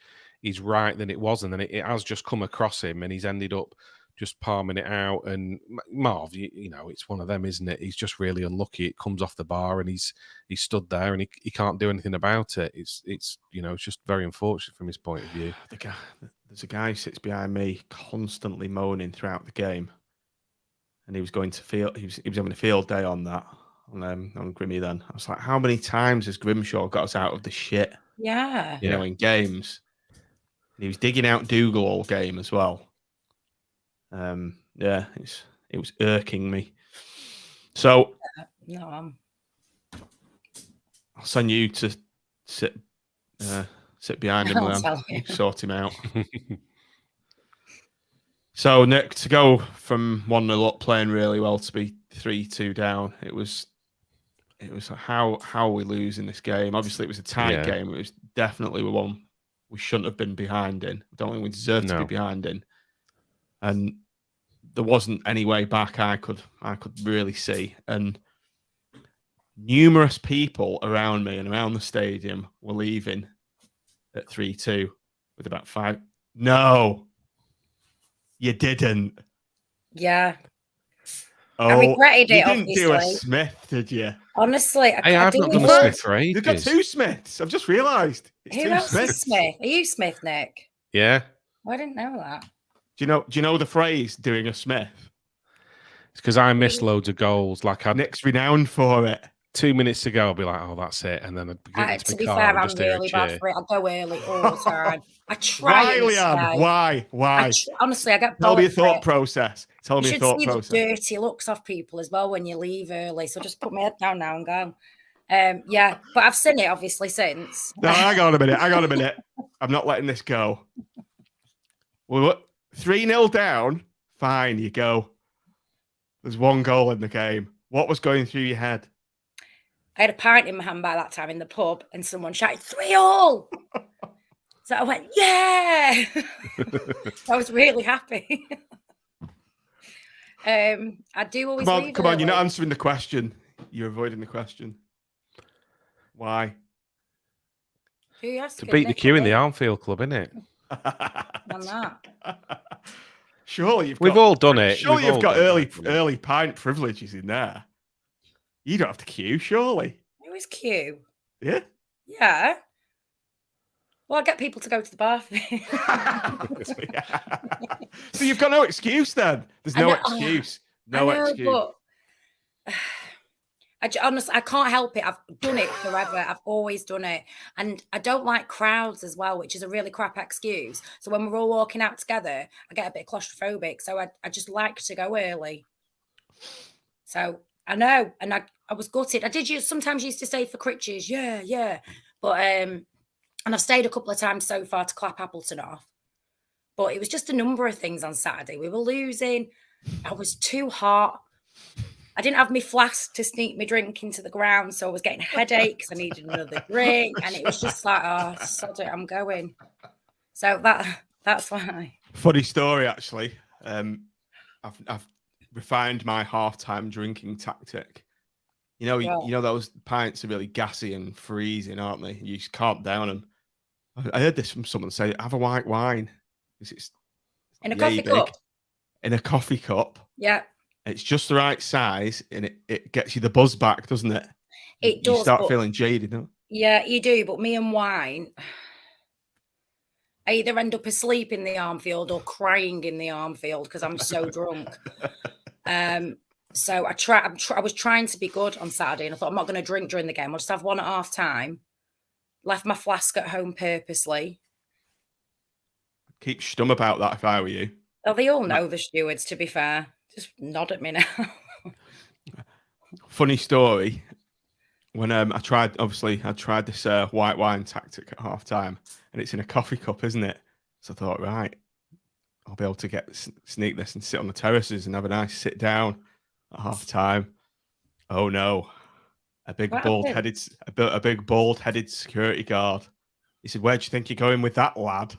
right than it was, and then it has just come across him, and he's ended up just palming it out. And Marv, you know, it's one of them, isn't it? He's just really unlucky. It comes off the bar, and he's stood there, and he can't do anything about it. It's you know, it's just very unfortunate from his point of view. There's a guy who sits behind me constantly moaning throughout the game, and he was going to field. He was having a field day on that. On Grimmy then. I was like, how many times has Grimshaw got us out of the shit? Yeah. You know, in games. And he was digging out Dougal all game as well. Yeah, it was irking me. So no, I'll send you to sit behind him and sort him out. So Nick, to go from 1-0 up playing really well to be 3-2 down, it was how are we losing this game? Obviously, it was a tight game. It was definitely one we shouldn't have been behind in. I don't think we deserved to be behind in. And there wasn't any way back I could really see. And numerous people around me and around the stadium were leaving at 3-2 with about 5. No, you didn't. Yeah. Oh, I regretted it, you didn't do a Smith, did you? Honestly, I've not done a Smith for ages. You've got 2 Smiths. I've just realised. Who else is Smith? Are you Smith, Nick? Yeah. Oh, I didn't know that. Do you know the phrase "doing a Smith"? It's because I missed loads of goals. Like Nick's renowned for it. 2 minutes to go, I'll be like, "Oh, that's it," and then I'd get into to the be car fair, and I'm just really bad for it. I go early all the time. I try. Why, Why? Honestly, I get. Tell me your thought process. Tell me your thought process. You should see the dirty looks off people as well when you leave early. So just put my head down now and go. Yeah, but I've seen it obviously since. No, hang on a minute. I'm not letting this go. Well, 3-0 down. Fine, you go. There's 1 goal in the game. What was going through your head? I had a pint in my hand by that time in the pub, and someone shouted 3-3. So I went, yeah. I was really happy. I do always leave come on, early. you're not answering the question. You're avoiding the question. Why? Who asked to beat the queue in the Armfield Club, innit? On that. Surely we've all done it. Surely you've got early pint privileges in there. You don't have to queue, surely. Who is queue? Yeah. Yeah. Well, I get people to go to the bar. So you've got no excuse then. There's no excuse. No excuse. But honestly, I can't help it. I've done it forever. I've always done it. And I don't like crowds as well, which is a really crap excuse. So when we're all walking out together, I get a bit claustrophobic. So I just like to go early. So I know. And I was gutted. I did sometimes used to stay for Critches. Yeah. But, and I've stayed a couple of times so far to clap Appleton off. But it was just a number of things on Saturday. We were losing. I was too hot. I didn't have my flask to sneak my drink into the ground, so I was getting headaches. I needed another drink, and it was just like, oh, sod it, I'm going. So that's why. Funny story, actually. I've refined my halftime drinking tactic. You know those pints are really gassy and freezing, aren't they? You just can't down them. I heard this from someone say, "Have a white wine." It's in a coffee cup. In a coffee cup. Yeah. It's just the right size, and it gets you the buzz back, doesn't it? It does. You start feeling jaded, don't you? Yeah, you do. But me and wine, I either end up asleep in the Armfield or crying in the Armfield because I'm so drunk. So I was trying to be good on Saturday, and I thought I'm not going to drink during the game. I'll just have one at half time. Left my flask at home purposely. Keep stum about that if I were you. Oh, they all know the stewards, to be fair. Just nod at me now. Funny story. When I tried this white wine tactic at half time, and it's in a coffee cup, isn't it? So I thought, right, I'll be able to sneak this and sit on the terraces and have a nice sit down at half time. Oh no, a big bald-headed security guard. He said, "Where do you think you're going with that, lad?" I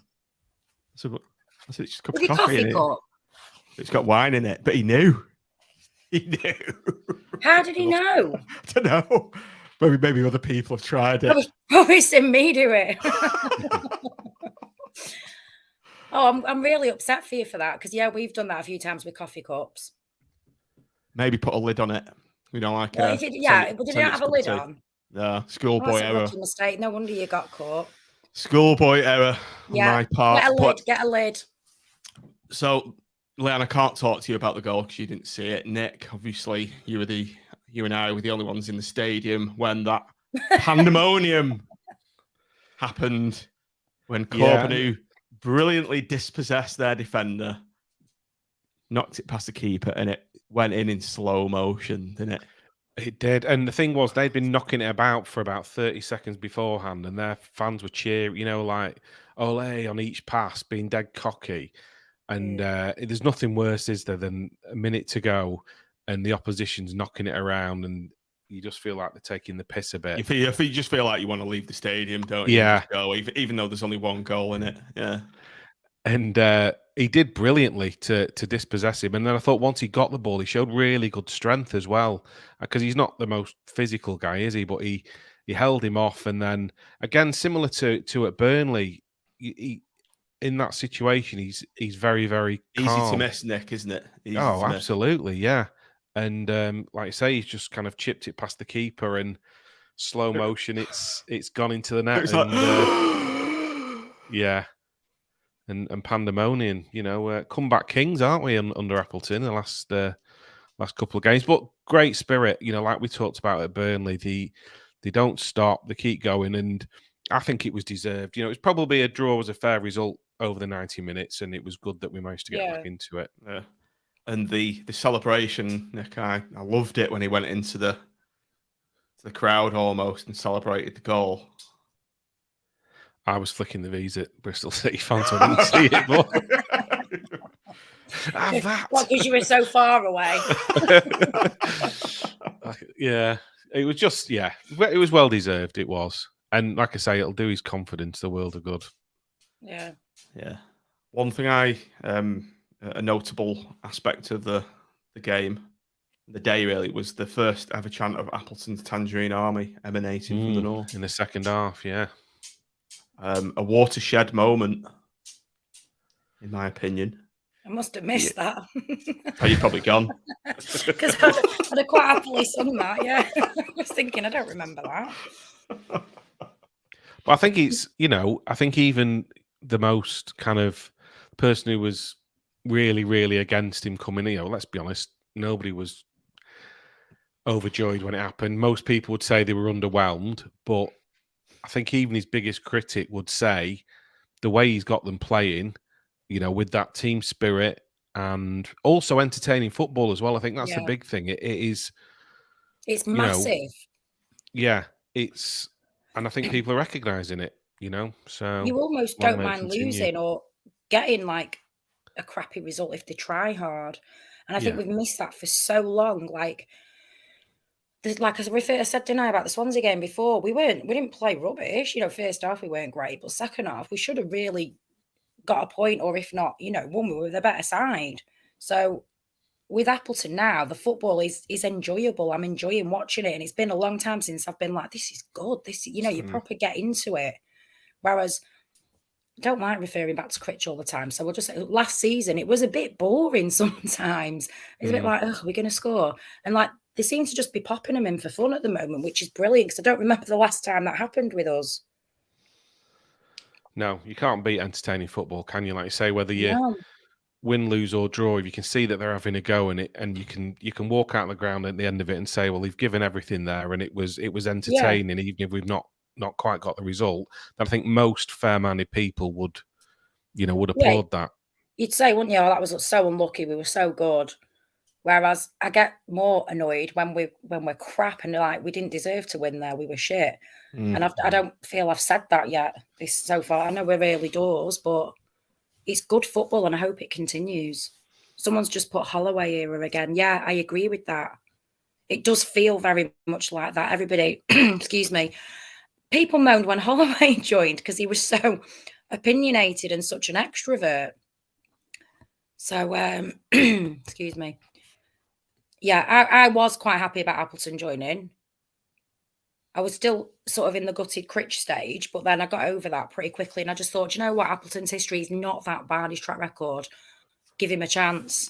said, "It's just a cup of coffee in it. It's got wine in it." But he knew. He knew. How did he know? I don't know. Maybe other people have tried it. I was promising me do it. Oh, I'm really upset for you for that because we've done that a few times with coffee cups. Maybe put a lid on it. We don't like it. But did it not have a lid on? No, schoolboy error. That's a mistake. No wonder you got caught. Schoolboy error on my part. Get a lid. So, Leanne, I can't talk to you about the goal because you didn't see it. Nick, obviously, you and I were the only ones in the stadium when that pandemonium happened. When Corbin brilliantly dispossessed their defender, knocked it past the keeper, and it went in slow motion, didn't it? It did. And the thing was, they'd been knocking it about for about 30 seconds beforehand, and their fans were cheering, like, ole on each pass, being dead cocky. And there's nothing worse, is there, than a minute to go and the opposition's knocking it around and you just feel like they're taking the piss a bit. You just feel like you want to leave the stadium, don't you? Yeah. Go, even though there's only one goal in it. Yeah. And he did brilliantly to dispossess him. And then I thought once he got the ball, he showed really good strength as well. Because he's not the most physical guy, is he? But he held him off. And then, again, similar to at Burnley, he in that situation, he's very, very calm. Easy to miss, Nick, isn't it? Absolutely, yeah. And like I say, he's just kind of chipped it past the keeper and slow motion. It's gone into the net. Yeah. And pandemonium, comeback kings, aren't we, under Appleton the last couple of games? But great spirit, like we talked about at Burnley. They don't stop, they keep going, and I think it was deserved. It's probably a draw was a fair result over the 90 minutes, and it was good that we managed to get back into it. Yeah. And the celebration, Nick, I loved it when he went into the crowd almost and celebrated the goal. I was flicking the V's at Bristol City fans, so I didn't see it. But what, because you were so far away? Yeah, it was just, it was well deserved. It was, and like I say, it'll do his confidence the world of good. Yeah. One thing a notable aspect of the game, the day really, was the first ever chant of Appleton's Tangerine Army emanating from the north in the second half. Yeah. A watershed moment, in my opinion. I must have missed that. Oh, you're probably gone. Because I'd have quite happily sung that, yeah. I was thinking, I don't remember that. But I think it's, I think even the most kind of person who was really, really against him coming, let's be honest, nobody was overjoyed when it happened. Most people would say they were underwhelmed, but I think even his biggest critic would say the way he's got them playing, with that team spirit and also entertaining football as well. I think that's the big thing. It's massive. And I think people are recognising it, so you almost don't mind losing or getting like a crappy result if they try hard. And I think we've missed that for so long. Like as I said, didn't I, about the Swansea game before, we didn't play rubbish. First half we weren't great, but second half we should have really got a point, or if not, won. We were the better side. So with Appleton now, the football is enjoyable. I'm enjoying watching it, and it's been a long time since I've been like, this is good. This, you proper get into it. Whereas I don't like referring back to Critch all the time. So we'll just say last season it was a bit boring sometimes. It's a bit like, we're going to score, and like they seem to just be popping them in for fun at the moment, which is brilliant because I don't remember the last time that happened with us. No, you can't beat entertaining football, can you? Like you say, whether you No. win, lose, or draw, if you can see that they're having a go in it, and you can walk out on the ground at the end of it and say, well, they've given everything there, and it was Yeah. entertaining, even if we've not quite got the result. Then I think most fair-minded people would applaud that. You'd say, wouldn't you? Oh, that was so unlucky. We were so good. Whereas I get more annoyed when we're crap and like we didn't deserve to win there. We were shit. And I don't feel I've said that yet so far. I know we're early doors, but it's good football and I hope it continues. Someone's just put Holloway era again. Yeah, I agree with that. It does feel very much like that. Everybody, excuse me, people moaned when Holloway joined because he was so opinionated and such an extrovert. So, excuse me. Yeah, I was quite happy about Appleton joining. I was still sort of in the gutted Critch stage, but then I got over that pretty quickly. And I just thought, you know what? Appleton's history is not that bad, his track record. Give him a chance.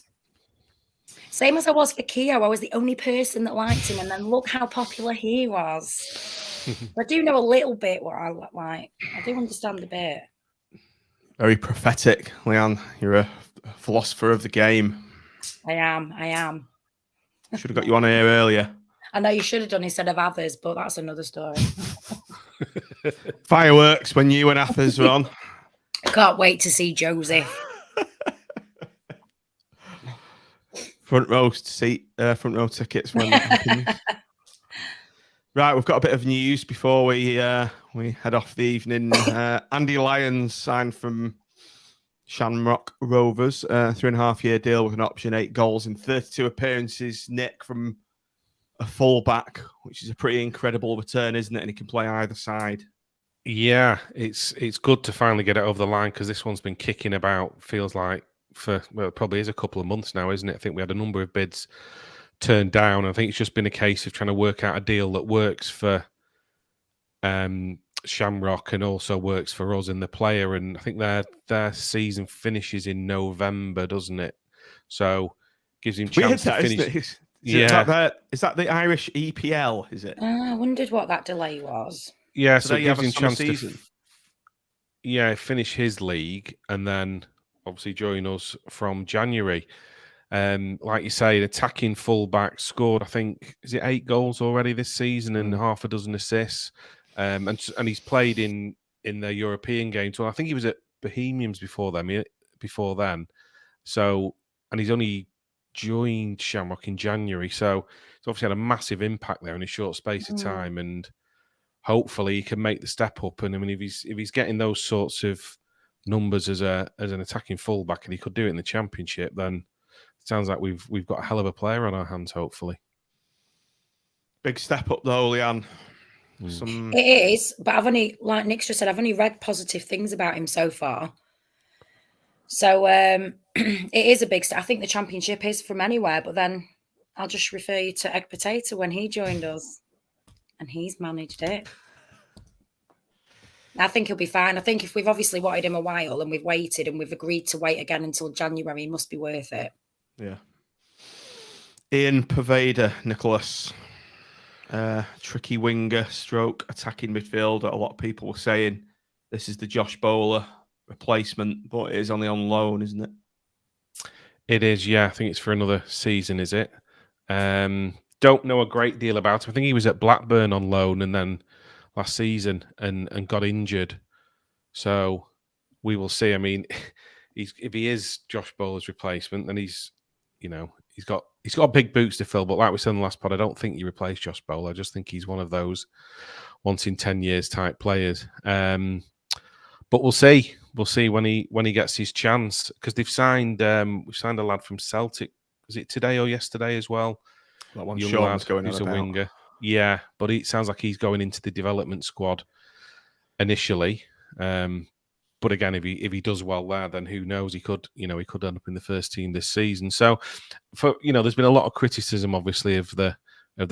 Same as I was for Keogh. I was the only person that liked him. And then look how popular he was. I do know a little bit what I like. I do understand a bit. Very prophetic, Leanne. You're a philosopher of the game. I am. Should have got you on here earlier. I know you should have done instead of others, but that's another story. Fireworks when you and Athers were on. I can't wait to see Joseph. Front row tickets when that happens. Right, we've got a bit of news before we head off the evening. Andy Lyons signed from Shamrock Rovers, 3.5-year deal with an option, 8 goals in 32 appearances. Nick, from a fullback, which is a pretty incredible return, isn't it? And he can play either side. Yeah, it's good to finally get it over the line because this one's been kicking about, feels like, it probably is a couple of months now, isn't it? I think we had a number of bids turned down. I think it's just been a case of trying to work out a deal that works for Shamrock and also works for us and the player. And I think their season finishes in November, doesn't it? So gives him chance to finish. Is that the Irish EPL? Is it? I wondered what that delay was. Yeah, so it gives him chance to finish his league and then obviously join us from January. Like you say, an attacking fullback, scored, I think, is it 8 goals already this season and half a dozen assists. And he's played in the European games. Well, I think he was at Bohemians before then. So, and he's only joined Shamrock in January. So he's obviously had a massive impact there in a short space of time. And hopefully he can make the step up. And I mean, if he's getting those sorts of numbers as an attacking fullback and he could do it in the Championship, then it sounds like we've got a hell of a player on our hands, hopefully. Big step up though, Leanne. It is, but I've only, like Nick just said, I've only read positive things about him so far. So it is a big step. I think the Championship is from anywhere, but then I'll just refer you to Egg Potato when he joined us and he's managed it. I think he'll be fine. I think if we've obviously wanted him a while and we've waited and we've agreed to wait again until January, he must be worth it. Yeah. Ian Pervader, Nicholas. Tricky winger stroke attacking midfielder. A lot of people were saying this is the Josh Bowler replacement, but it is only on loan, isn't it? It is, yeah. I think it's for another season, is it? Don't know a great deal about him. I think he was at Blackburn on loan and then last season and got injured. So we will see. I mean, if he is Josh Bowler's replacement, then he's got big boots to fill. But like we said in the last pod, I don't think you replace Josh Bowler. I just think he's one of those once in 10 years type players. But we'll see. We'll see when he gets his chance because we've signed a lad from Celtic. Was it today or yesterday as well? That one Sean's going on about. A winger. Yeah, but it sounds like he's going into the development squad initially. But again, if he does well there, then who knows? He could end up in the first team this season. So, there's been a lot of criticism, obviously, of the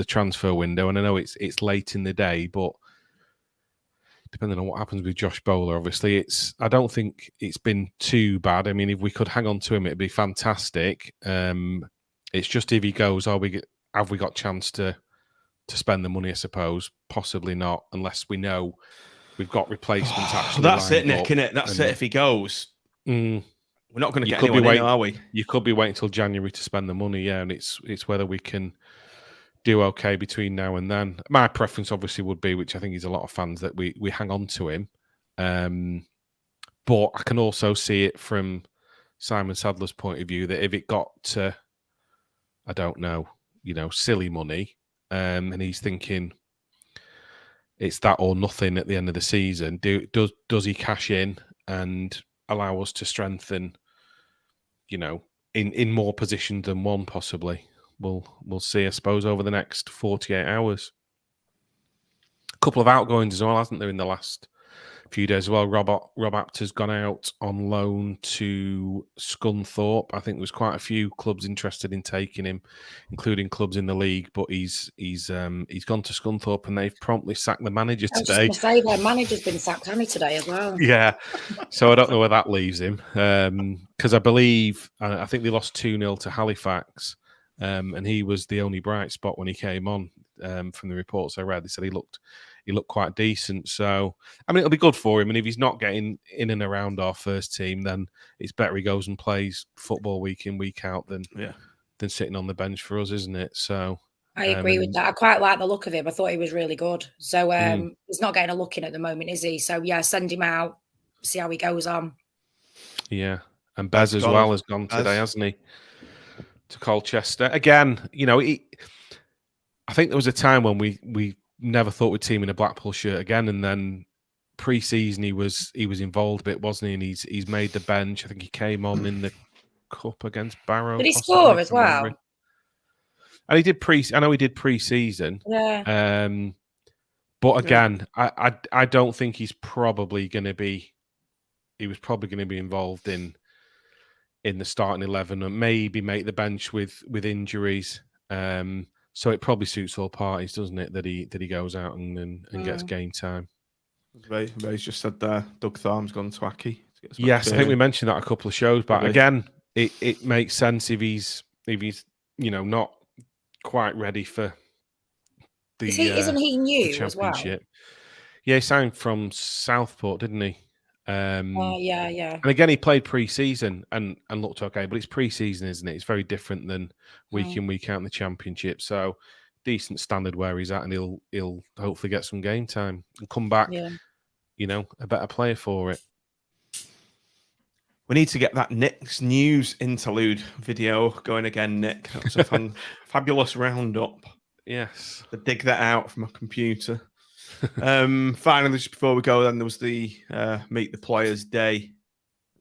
transfer window, and I know it's late in the day, but depending on what happens with Josh Bowler, obviously, I don't think it's been too bad. I mean, if we could hang on to him, it'd be fantastic. It's just if he goes, have we got chance to spend the money? I suppose possibly not, unless we know we've got replacements actually. That's it, lined Nick, up, isn't it? That's it. If he goes, we're not going to get anyone in, are we? You could be waiting till January to spend the money, yeah, and it's whether we can do okay between now and then. My preference obviously would be, which I think is a lot of fans, that we hang on to him. But I can also see it from Simon Sadler's point of view that if it got to, I don't know, silly money, and he's thinking it's that or nothing at the end of the season, does he cash in and allow us to strengthen, in more positions than one possibly? We'll see, I suppose, over the next 48 hours. A couple of outgoings as well, hasn't there, in the last few days as well? Rob Apter's gone out on loan to Scunthorpe. I think there was quite a few clubs interested in taking him, including clubs in the league, but he's gone to Scunthorpe and they've promptly sacked the manager today. I was going to say, their manager's been sacked, hasn't he, today as well? Yeah, so I don't know where that leaves him, because I think they lost 2-0 to Halifax, and he was the only bright spot when he came on. From the reports I read, they said he looked quite decent. So, I mean, it'll be good for him. And if he's not getting in and around our first team, then it's better he goes and plays football week in, week out than sitting on the bench for us, isn't it? So I agree with that. I quite like the look of him. I thought he was really good. So he's not getting a look in at the moment, is he? So yeah, send him out, see how he goes on. Yeah, and Bez as well has gone today, hasn't he? To Colchester again. I think there was a time when we never thought we'd team in a Blackpool shirt again, and then pre-season he was involved a bit, wasn't he? And he's made the bench. I think he came on in the cup against Barrow. Did he score as well? And he did I know he did pre-season. Yeah. But again, I don't think he's probably going to be. He was probably going to be involved in the starting 11 and maybe make the bench with injuries. So it probably suits all parties, doesn't it, that he goes out and gets game time. Ray's just said there, Doug Tharm's gone to Aki. Yes, I think we mentioned that a couple of shows back. Again, it makes sense if he's not quite ready for the isn't he new the as well? Yeah, he signed from Southport, didn't he? Yeah. And again, he played pre-season and looked okay, but it's pre-season, isn't it? It's very different than week in, week out in the Championship. So decent standard where he's at, and he'll hopefully get some game time and come back, a better player for it. We need to get that Nick's News interlude video going again, Nick. That was a fabulous roundup. Yes. To dig that out from a computer. Finally, just before we go, then there was the Meet the Players Day,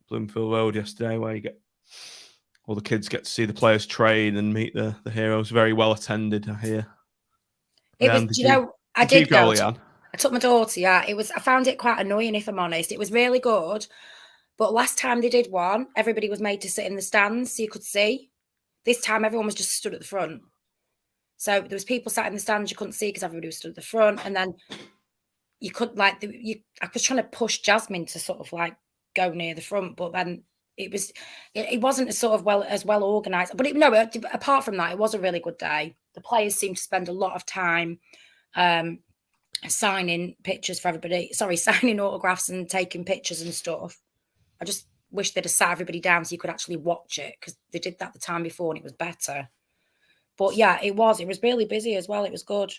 Bloomfield Road yesterday, where all the kids get to see the players train and meet the heroes. Very well attended, I hear. It was, I did go. I took my daughter. Yeah, it was. I found it quite annoying, if I'm honest. It was really good, but last time they did one, everybody was made to sit in the stands so you could see. This time, everyone was just stood at the front. So there was people sat in the stands you couldn't see because everybody was stood at the front, and then you could I was trying to push Jasmine to sort of like go near the front, but then it wasn't as sort of as well organised. But apart from that, it was a really good day. The players seemed to spend a lot of time signing pictures for everybody. Sorry, signing autographs and taking pictures and stuff. I just wish they'd have sat everybody down so you could actually watch it, because they did that the time before and it was better. But yeah, it was really busy as well. It was good.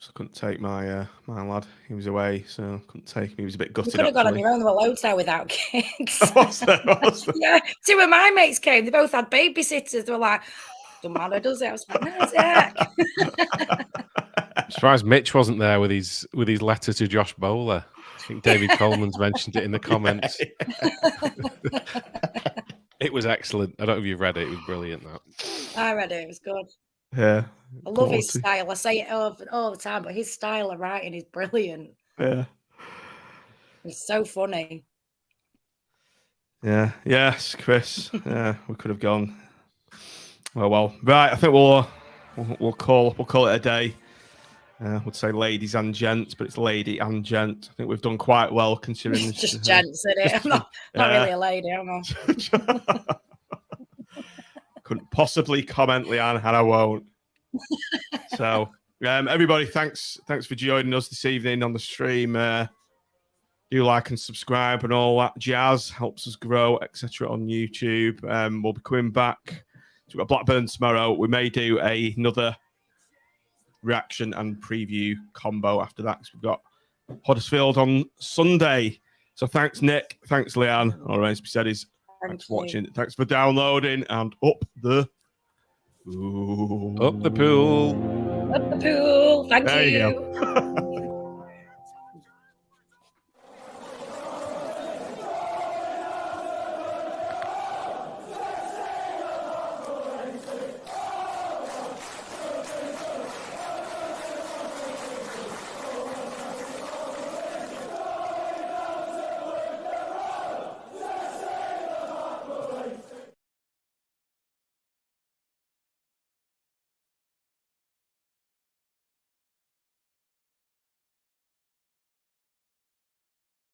I couldn't take my lad. He was away, so I couldn't take him. He was a bit gutted. You could have gone on your own. There were loads there without kids. Was there? Yeah, 2 of my mates came. They both had babysitters. They were like, "Don't matter, does it?" I was like, "No, it's heck." I'm surprised Mitch wasn't there with his letter to Josh Bowler. I think David Coleman's mentioned it in the comments. It was excellent. I don't know if you've read it. It was brilliant, that. I read it. It was good. Yeah. I love his style. I say it all the time, but his style of writing is brilliant. Yeah. It's so funny. Yeah. Yes, Chris. Yeah, we could have gone. Well. Right. I think we'll call it a day. Would say ladies and gents, but it's lady and gent. I think we've done quite well considering. It's just gents, isn't it? I'm not really a lady, am I? Couldn't possibly comment, Leanne, and I won't. So Everybody, thanks for joining us this evening on the stream. Do like and subscribe and all that jazz. Helps us grow, etc. on YouTube. We'll be coming back. So we've got Blackburn tomorrow. We may do another reaction and preview combo after that, because we've got Huddersfield on Sunday. So thanks, Nick. Thanks, Leanne. All right, as we said, thanks for watching. Thanks for downloading, and up the pool. Up the pool. Up the pool. Thank there you. You go.